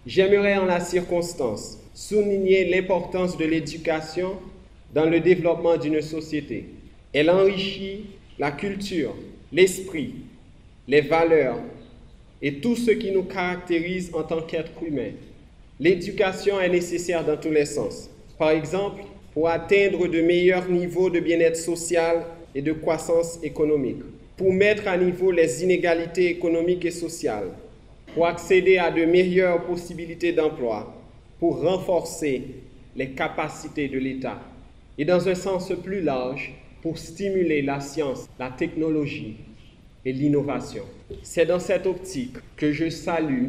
J'aimerais en la circonstance souligner l'importance de l'éducation dans le développement d'une société. Elle enrichit la culture, l'esprit, les valeurs et tout ce qui nous caractérise en tant qu'être humain. L'éducation est nécessaire dans tous les sens. Par exemple, pour atteindre de meilleurs niveaux de bien-être social et de croissance économique, pour mettre à niveau les inégalités économiques et sociales, pour accéder à de meilleures possibilités d'emploi, pour renforcer les capacités de l'État et dans un sens plus large, pour stimuler la science, la technologie et l'innovation. C'est dans cette optique que je salue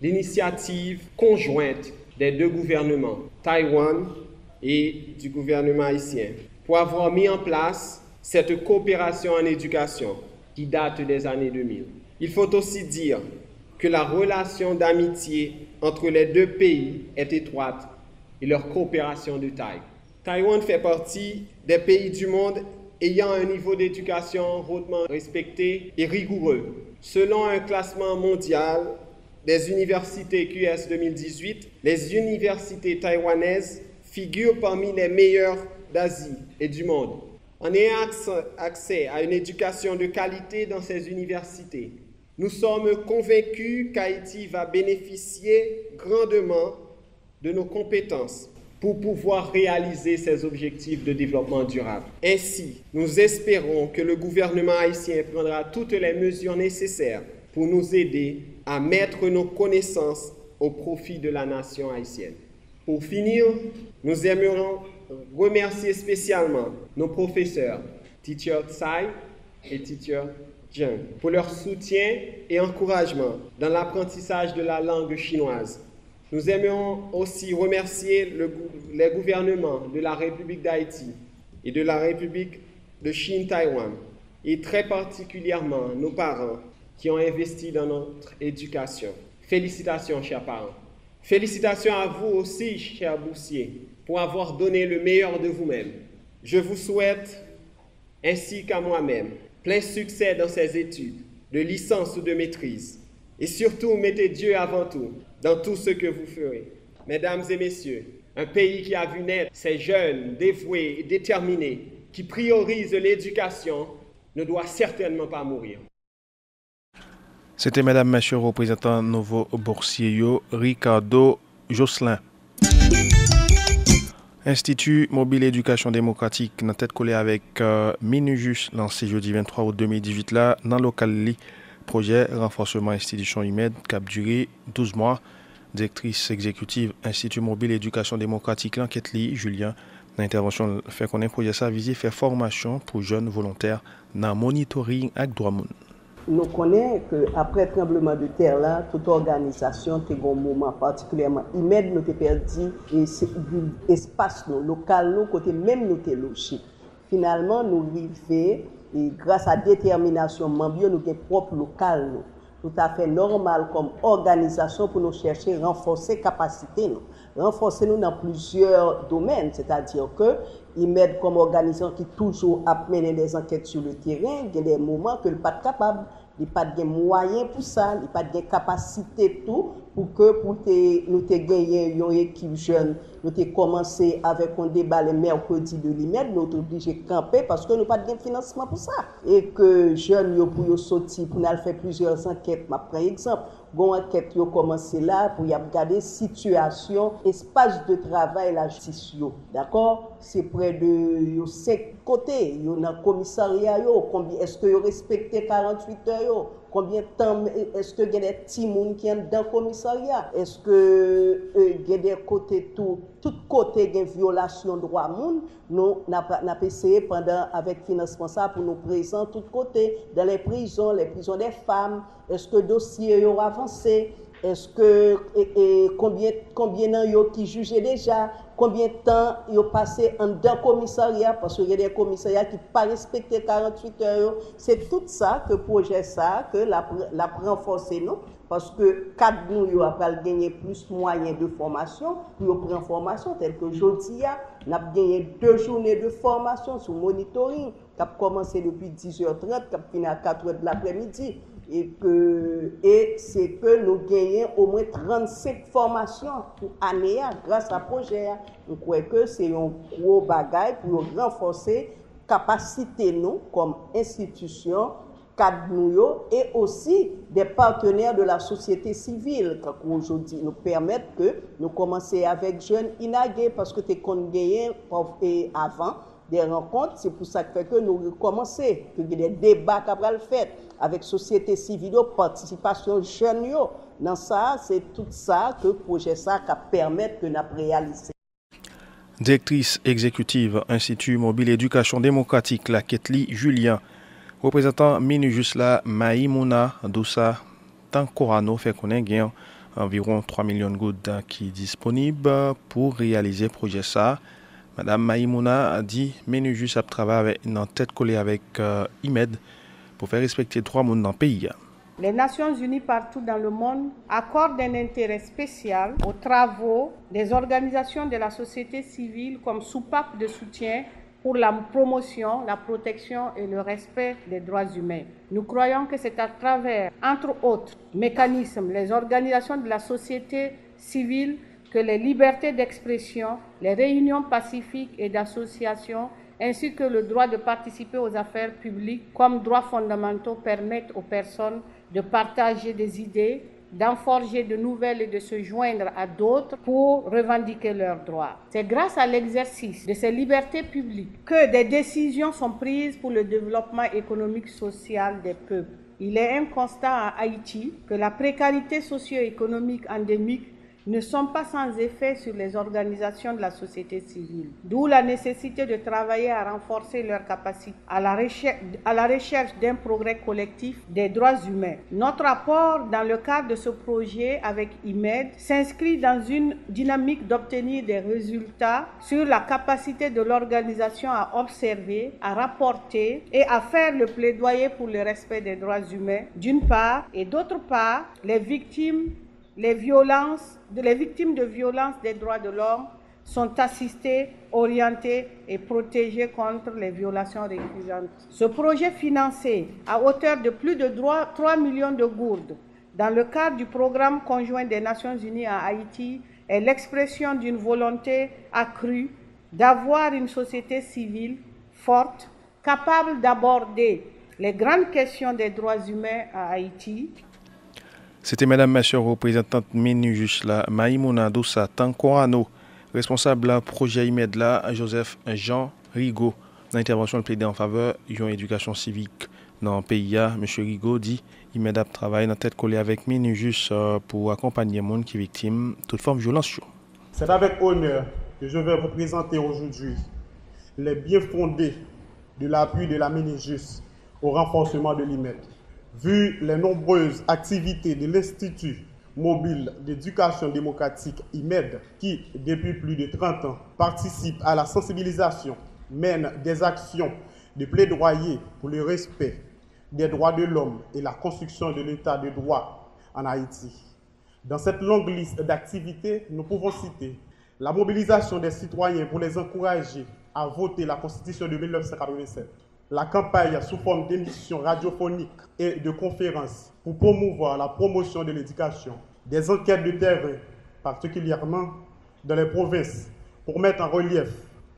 l'initiative conjointe des deux gouvernements, Taïwan et du gouvernement haïtien, pour avoir mis en place cette coopération en éducation qui date des années 2000. Il faut aussi dire que la relation d'amitié entre les deux pays est étroite et leur coopération de taille. Taïwan fait partie des pays du monde ayant un niveau d'éducation hautement respecté et rigoureux. Selon un classement mondial des universités QS 2018, les universités taïwanaises figurent parmi les meilleures d'Asie et du monde. En ayant accès à une éducation de qualité dans ces universités, nous sommes convaincus qu'Haïti va bénéficier grandement de nos compétences pour pouvoir réaliser ses objectifs de développement durable. Ainsi, nous espérons que le gouvernement haïtien prendra toutes les mesures nécessaires pour nous aider à mettre nos connaissances au profit de la nation haïtienne. Pour finir, nous aimerions remercier spécialement nos professeurs, Teacher Tsai et Teacher Jiang, pour leur soutien et encouragement dans l'apprentissage de la langue chinoise. Nous aimerions aussi remercier les gouvernements de la République d'Haïti et de la République de Chine-Taïwan, et très particulièrement nos parents qui ont investi dans notre éducation. Félicitations, chers parents. Félicitations à vous aussi, chers boursiers, pour avoir donné le meilleur de vous-même. Je vous souhaite, ainsi qu'à moi-même, plein succès dans ces études, de licence ou de maîtrise. Et surtout, mettez Dieu avant tout, dans tout ce que vous ferez. Mesdames et messieurs, un pays qui a vu naître ces jeunes dévoués et déterminés, qui priorisent l'éducation, ne doit certainement pas mourir. C'était Mesdames, Messieurs, représentant nouveau boursier Ricardo Jocelyn. Institut Mobile Éducation Démocratique dans tête collée avec Minujus lancé jeudi 23 août 2018 là dans le local projet renforcement institution IMED cap duré 12 mois. Directrice exécutive Institut Mobile Éducation Démocratique l'enquête Julien l'intervention fait qu'on a un projet ça visé faire formation pour jeunes volontaires dans monitoring avec droit moun. Nous connaissons qu'après le tremblement de terre, là, toute organisation a un moment particulièrement IMED, nous avons perdu l'espace local, côté même nous avons logé. Finalement, nous vivons, et grâce à la détermination, nous avons notre propre local. Tout à fait normal comme organisation pour nous chercher à renforcer les capacités. Renforcer nous dans plusieurs domaines, c'est-à-dire que IMED comme organisation qui toujours a mené des enquêtes sur le terrain, il y a des moments que il n'est pas capable, il n'y a pas de moyens pour ça, il n'y a pas de capacité tout pour que nous gagnions une équipe jeune. Nous avons commencé avec un débat le mercredi de l'IMED, nous sommes obligés de camper parce que nous n'avons pas de financement pour ça. Et que jeunes pour sortir, pour nous faire plusieurs enquêtes, je prends exemple. Une enquête qui a commencé là pour regarder la situation, espace de travail, la justice. D'accord? C'est près de 5 côtés. Il y a un commissariat, combien est-ce que vous respectez 48 heures? Combien de temps est-ce que il y a des petits gens qui sont dans le commissariat? Est-ce que il y a des côtés tout côté de violation de droits moun? Nous avons essayé pendant avec financement ça pour nous présenter tout côté dans les prisons des femmes. Est-ce que le dossier a avancé? Est-ce que combien d'années qui jugent déjà, combien de temps ils ont passé en deux commissariats, parce qu'il y a des commissariats qui pas respecté 48 heures. C'est tout ça que projet ça que la renforcer nous. Parce que cadre nous après gagner plus moyens de formation pour prendre formation tel que aujourd'hui on a gagné 2 journées de formation sur monitoring qui a commencé depuis 10h30 qui a fini à 4h de l'après-midi et c'est que nous gagnons au moins 35 formations pour année grâce à projet. On croit que c'est un gros bagage pour renforcer capacité nous comme institution et aussi des partenaires de la société civile qui aujourd'hui nous permettent que nous commencer avec jeunes inagués parce que tu qu'on gagné avant des rencontres, c'est pour ça que nous recommençons, que des débats qui le fait avec société civile, participation jeune dans ça, c'est tout ça que le projet ça qui permet de nous réaliser. Directrice exécutive Institut Mobile Éducation Démocratique, la Ketli Julien. Représentant Minujus la Maïmouna Doussa Tankorano fait connaître qu'il y a environ 3 millions de gouttes qui sont disponibles pour réaliser le projet ça. Madame Maïmouna a dit Minujus a travaillé en tête collée avec IMED pour faire respecter 3 mondes dans le pays. Les Nations Unies partout dans le monde accordent un intérêt spécial aux travaux des organisations de la société civile comme soupape de soutien pour la promotion, la protection et le respect des droits humains. Nous croyons que c'est à travers, entre autres mécanismes, les organisations de la société civile que les libertés d'expression, les réunions pacifiques et d'association, ainsi que le droit de participer aux affaires publiques comme droits fondamentaux permettent aux personnes de partager des idées, d'en forger de nouvelles et de se joindre à d'autres pour revendiquer leurs droits. C'est grâce à l'exercice de ces libertés publiques que des décisions sont prises pour le développement économique et social des peuples. Il est un constat à Haïti que la précarité socio-économique endémique ne sont pas sans effet sur les organisations de la société civile. D'où la nécessité de travailler à renforcer leurs capacités à la recherche d'un progrès collectif des droits humains. Notre apport dans le cadre de ce projet avec IMED s'inscrit dans une dynamique d'obtenir des résultats sur la capacité de l'organisation à observer, à rapporter et à faire le plaidoyer pour le respect des droits humains d'une part et d'autre part les victimes de violences des droits de l'homme sont assistées, orientées et protégées contre les violations récurrentes. Ce projet financé à hauteur de plus de 3 millions de gourdes dans le cadre du programme conjoint des Nations Unies à Haïti est l'expression d'une volonté accrue d'avoir une société civile forte, capable d'aborder les grandes questions des droits humains à Haïti. C'était Madame Monsieur représentante Minujus la Maïmouna Doussa Tankorano, responsable projet IMED là, Joseph Jean Rigaud. Dans l'intervention, le plaidé en faveur d'une éducation civique dans le pays. Monsieur Rigaud dit IMED a travaillé dans tête collée avec Minujus pour accompagner les gens qui sont victimes de toute forme de violence. C'est avec honneur que je vais vous présenter aujourd'hui les biens fondés de l'appui de la Minujus au renforcement de l'IMED. Vu les nombreuses activités de l'Institut Mobile d'Éducation Démocratique IMED, qui, depuis plus de 30 ans, participe à la sensibilisation, mène des actions de plaidoyer pour le respect des droits de l'homme et la construction de l'État de droit en Haïti. Dans cette longue liste d'activités, nous pouvons citer la mobilisation des citoyens pour les encourager à voter la Constitution de 1987, la campagne sous forme d'émissions radiophoniques et de conférences pour promouvoir la promotion de l'éducation, des enquêtes de terrain, particulièrement dans les provinces, pour mettre en relief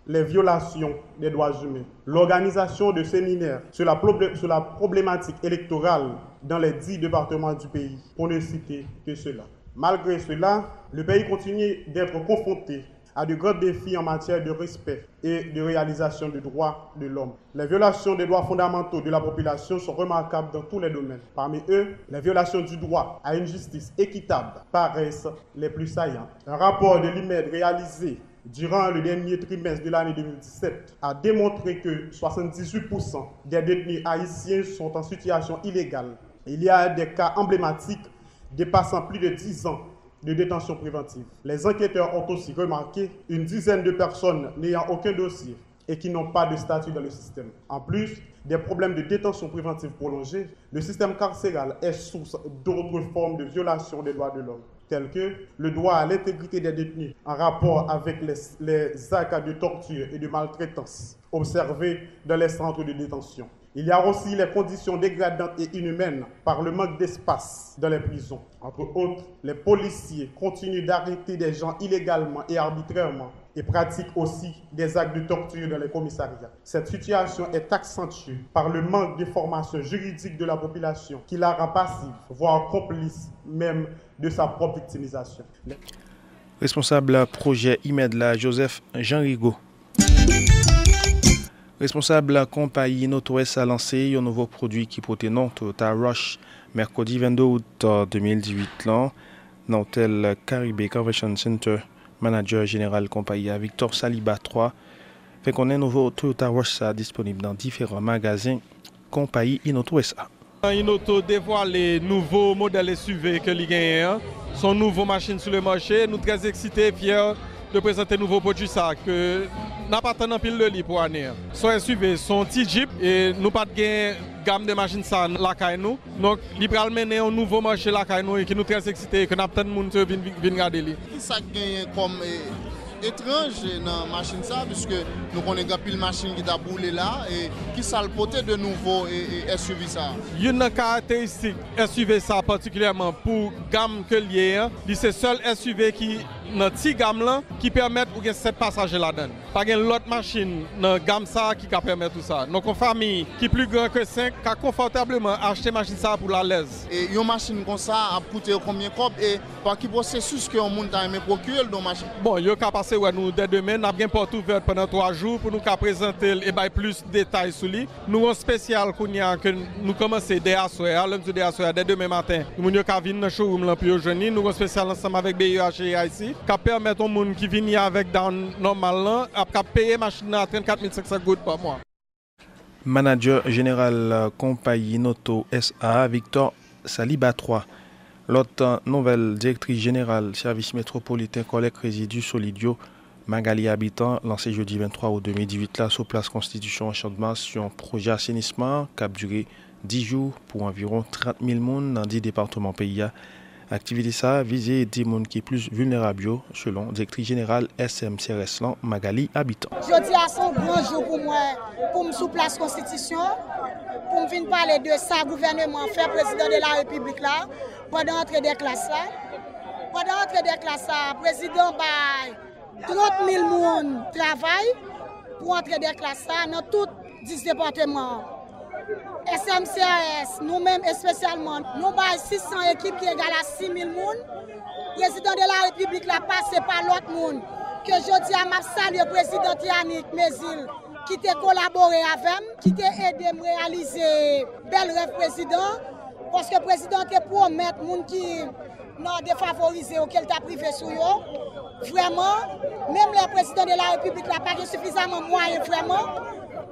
les violations des droits humains, l'organisation de séminaires sur la problématique électorale dans les 10 départements du pays, pour ne citer que cela. Malgré cela, le pays continue d'être confronté à de grands défis en matière de respect et de réalisation des droits de l'homme. Les violations des droits fondamentaux de la population sont remarquables dans tous les domaines. Parmi eux, les violations du droit à une justice équitable paraissent les plus saillantes. Un rapport de l'IMED réalisé durant le dernier trimestre de l'année 2017 a démontré que 78% des détenus haïtiens sont en situation illégale. Il y a des cas emblématiques dépassant plus de 10 ans de détention préventive. Les enquêteurs ont aussi remarqué une dizaine de personnes n'ayant aucun dossier et qui n'ont pas de statut dans le système. En plus des problèmes de détention préventive prolongée, le système carcéral est source d'autres formes de violation des droits de l'homme, tels que le droit à l'intégrité des détenus en rapport avec les actes de torture et de maltraitance observés dans les centres de détention. Il y a aussi les conditions dégradantes et inhumaines par le manque d'espace dans les prisons. Entre autres, les policiers continuent d'arrêter des gens illégalement et arbitrairement et pratiquent aussi des actes de torture dans les commissariats. Cette situation est accentuée par le manque de formation juridique de la population qui la rend passive, voire complice même de sa propre victimisation. Responsable projet IMEDLA, Joseph Jean Rigaud. Responsable compagnie NotoS a lancé un nouveau produit qui porte nom Toyota Rush mercredi 22 août 2018 dans l'hôtel Caribé Convention Center. Manager général compagnie Victor Saliba 3 fait qu'on a un nouveau Toyota Rush disponible dans différents magasins compagnie Inoto SA. Inoto dévoile les nouveaux modèles SUV que l'il gagne, son nouveau machine sur le marché. Nous sommes très excités et fiers de présenter un nouveau produit ça que n'a pas tant pile de lit pour année. Son SUV, son petit Jeep et nous pas de gamme de machines ça la caille nous. Donc libéral mener un nouveau marché la caille nous et qui nous très excités que n'a tant de monde vient regarder lui. Qui ça gagne comme étrange dans la machine ça puisque nous connaissons pile machine qui t'a boulé là et qui ça le poté de nouveau et SUV ça. Une caractéristique SUV ça particulièrement pour gamme que lié, c'est seul SUV qui dans petit gamme là qui permet pour 7 passagers là-dedans. Pas une l'autre machine dans gamme ça qui permet tout ça. Donc une famille qui plus grand que 5 qui confortablement acheter machine ça pour la l'aise. Et une machine comme ça a coûté combien cop et par qui processus que on monde a aimé procurer dans machine. Bon, yo ka passer ouais nous dès demain n'a bien porte ouverte pendant 3 jours pour nous présenter et bailler plus de détails sur lui. Nous un spécial que nous commencer dès soir, l'homme dès soir dès demain matin. Nous yo ka venir dans showroom là pour jeune nous un spécial ensemble avec BUH et ici. Qui permet aux gens qui viennent avec dans normal à payer machine à 34 500 gouttes par mois. Manager général compagnie Noto SA Victor Saliba 3. L'autre nouvelle directrice générale service métropolitain collecte résidus Solidio Magali Habitant lancé jeudi 23 août 2018 là sur place Constitution en Champ-de-Mars sur un projet assainissement qui a duré 10 jours pour environ 30 000 personnes dans 10 départements pays. Activité ça visée des gens qui sont plus vulnérables selon directrice générale SMCRS Magali Habitant. Jeudi à son grand jour pour moi, pour me sous place Constitution, pour me venir parler de ça gouvernement fait président de la République là, pendant l'entrée des classes là. Pendant l'entrée des classes là, président bail 30 000 personnes travaillent pour entrer des classes là dans tous 10 départements. SMCRS, nous-mêmes spécialement, nous avons 600 équipes qui égalent à 6 000 personnes. Le président de la République l'a passé par l'autre monde. Que je dis à ma salle, le président Yannick Mézil, qui t'a collaboré avec moi, qui t'a aidé à réaliser bel rêve président. Parce que le président te promet les gens qui sont défavorisés ou qui t'a privé sur eux. Vraiment, même le président de la République n'a pas suffisamment de moyens vraiment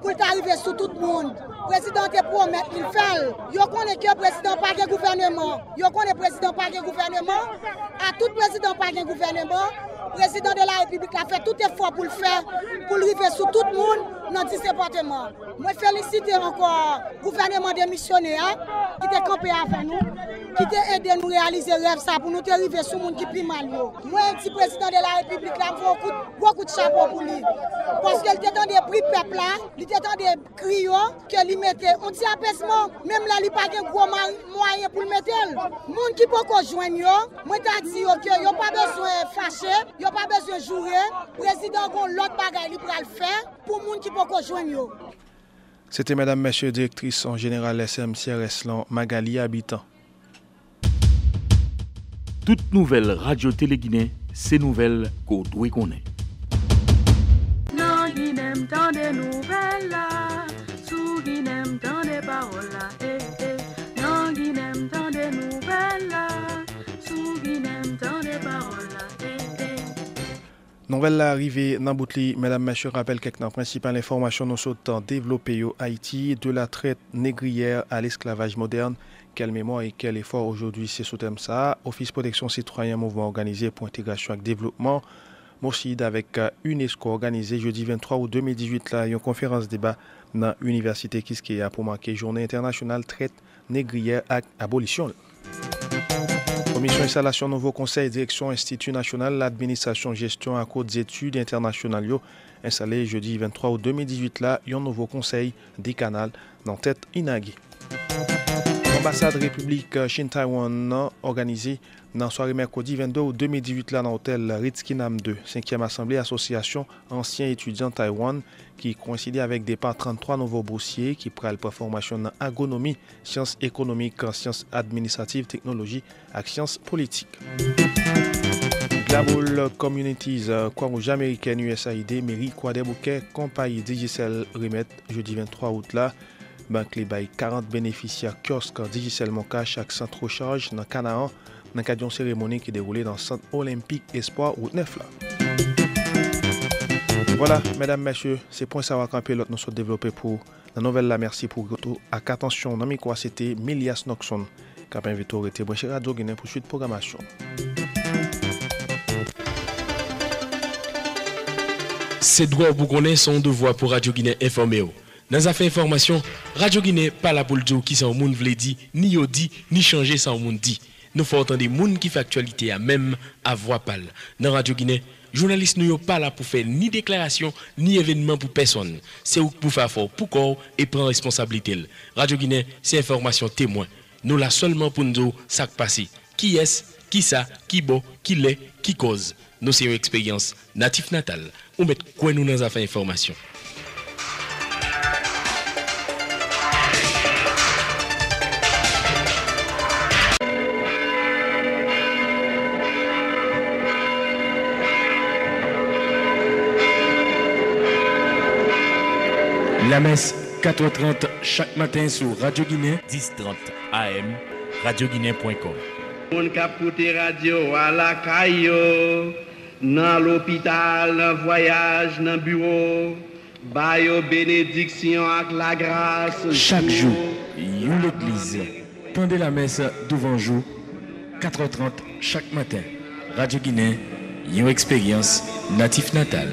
pour arriver sur tout le monde. Le président te promet, il fait. Yo connaît que le président pas de gouvernement. Yo connaît le président pas de gouvernement. À tout président pas de gouvernement. Le président de la République a fait tout effort pour le faire, pour arriver sur tout le monde dans 10 départements. Moi, félicite encore le gouvernement des missionnaires qui t'a campé avec nous, qui t'a aidé à nous réaliser le rêve ça pour nous arriver sur le monde qui est plus mal. Moi, petit président de la République, là, je beaucoup de chapeau pour lui. Parce qu'il était dans des prix peuple là, il était dans des cris que lui mettait. On dit apaisement, même là, il n'y a pas de gros moyen pour le mettre. Les gens qui peuvent joindre, moi, je dis qu'il n'y a pas besoin de fâcher, il n'y a pas besoin de jouer. Le président a l'autre bagaille, il peut le faire pour les gens qui peuvent joindre. C'était Madame, Monsieur, directrice en général SMCRS Magali Habitant. Toute nouvelle radio télé Guinée, c'est nouvelles qu'on doit connaître. Non, Guinée, tant de nouvelles là, sous Guinée, tant de paroles là, Non, Guinée, tant de nouvelles là, sous Guinée, tant de paroles là, Nouvelle arrivée dans Boutli, mesdames, messieurs, rappelle quelques principales informations nous sautant développées au Haïti, de la traite négrière à l'esclavage moderne. Quelle mémoire et quel effort aujourd'hui, c'est sous thème ça. Office Protection Citoyen, mouvement organisé pour intégration et développement. Mosside avec UNESCO organisé jeudi 23 août 2018 là, une conférence débat dans l'université Kiskeya pour marquer journée internationale traite négrière et abolition. Commission installation nouveau conseil direction Institut national l'administration gestion à cause des études internationales installé jeudi 23 août 2018 là, un nouveau conseil des canals dans tête Inagui. L'ambassade République Chine-Taïwan organisée dans soirée mercredi 22 août 2018 là dans l'hôtel Ritz-Kinam 2, 5e assemblée association anciens étudiants Taïwan qui coïncidait avec départ 33 nouveaux boursiers qui prennent pour formation dans agronomie, sciences économiques, sciences administratives, technologie et sciences politiques. Global Communities, Croix-Rouge américaine USAID, mairie Croix-des-Bouquets, compagnie Digicel remettre jeudi 23 août là. Banque les bail 40 bénéficiaires kiosques Digicel Monca chaque centre recharge dans Canaan dans le cadre d'une cérémonie qui est déroulée dans le centre olympique Espoir route 9 là. Voilà, mesdames, messieurs, c'est point savoir qu'un pilote nous soit développé pour la nouvelle là. Merci pour votre attention. Dans mes quoi c'était Milias Noxon qui a invité au été. Bon, chez Radio Guinée pour suite programmation. C'est droit pour connaître son devoir pour Radio Guinée informé. Dans les affaires information, Radio Guinée pas là pour le dire qui sans monde vle dit, ni yo dit, ni changer sans monde dit. Nous faut entendre des monde qui fait actualité à même à voix pâle. Dans Radio Guinée, journalistes nous pas là pour faire ni déclaration ni événement pour personne. C'est pour faire fort pour corps et prendre responsabilité. Radio Guinée, c'est information témoin. Nous là seulement pour nous dire ça qui passe. Qui est-ce, qui ça, qui bon, qui l'est, qui cause. Nous c'est une expérience natif natal. On met quoi nous dans les affaires information. La messe 4h30 chaque matin sur Radio Guinée, 10h30 AM, radioguinée.com. On capote radio à la caillou, dans l'hôpital, dans le voyage, dans le bureau, bayo bénédiction avec la grâce. Chaque jour, une église. Tendez la messe devant jour, 4h30 chaque matin. Radio Guinée, une expérience natif natal.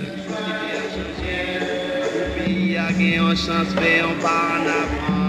Il y a une chance, mais on part en avant.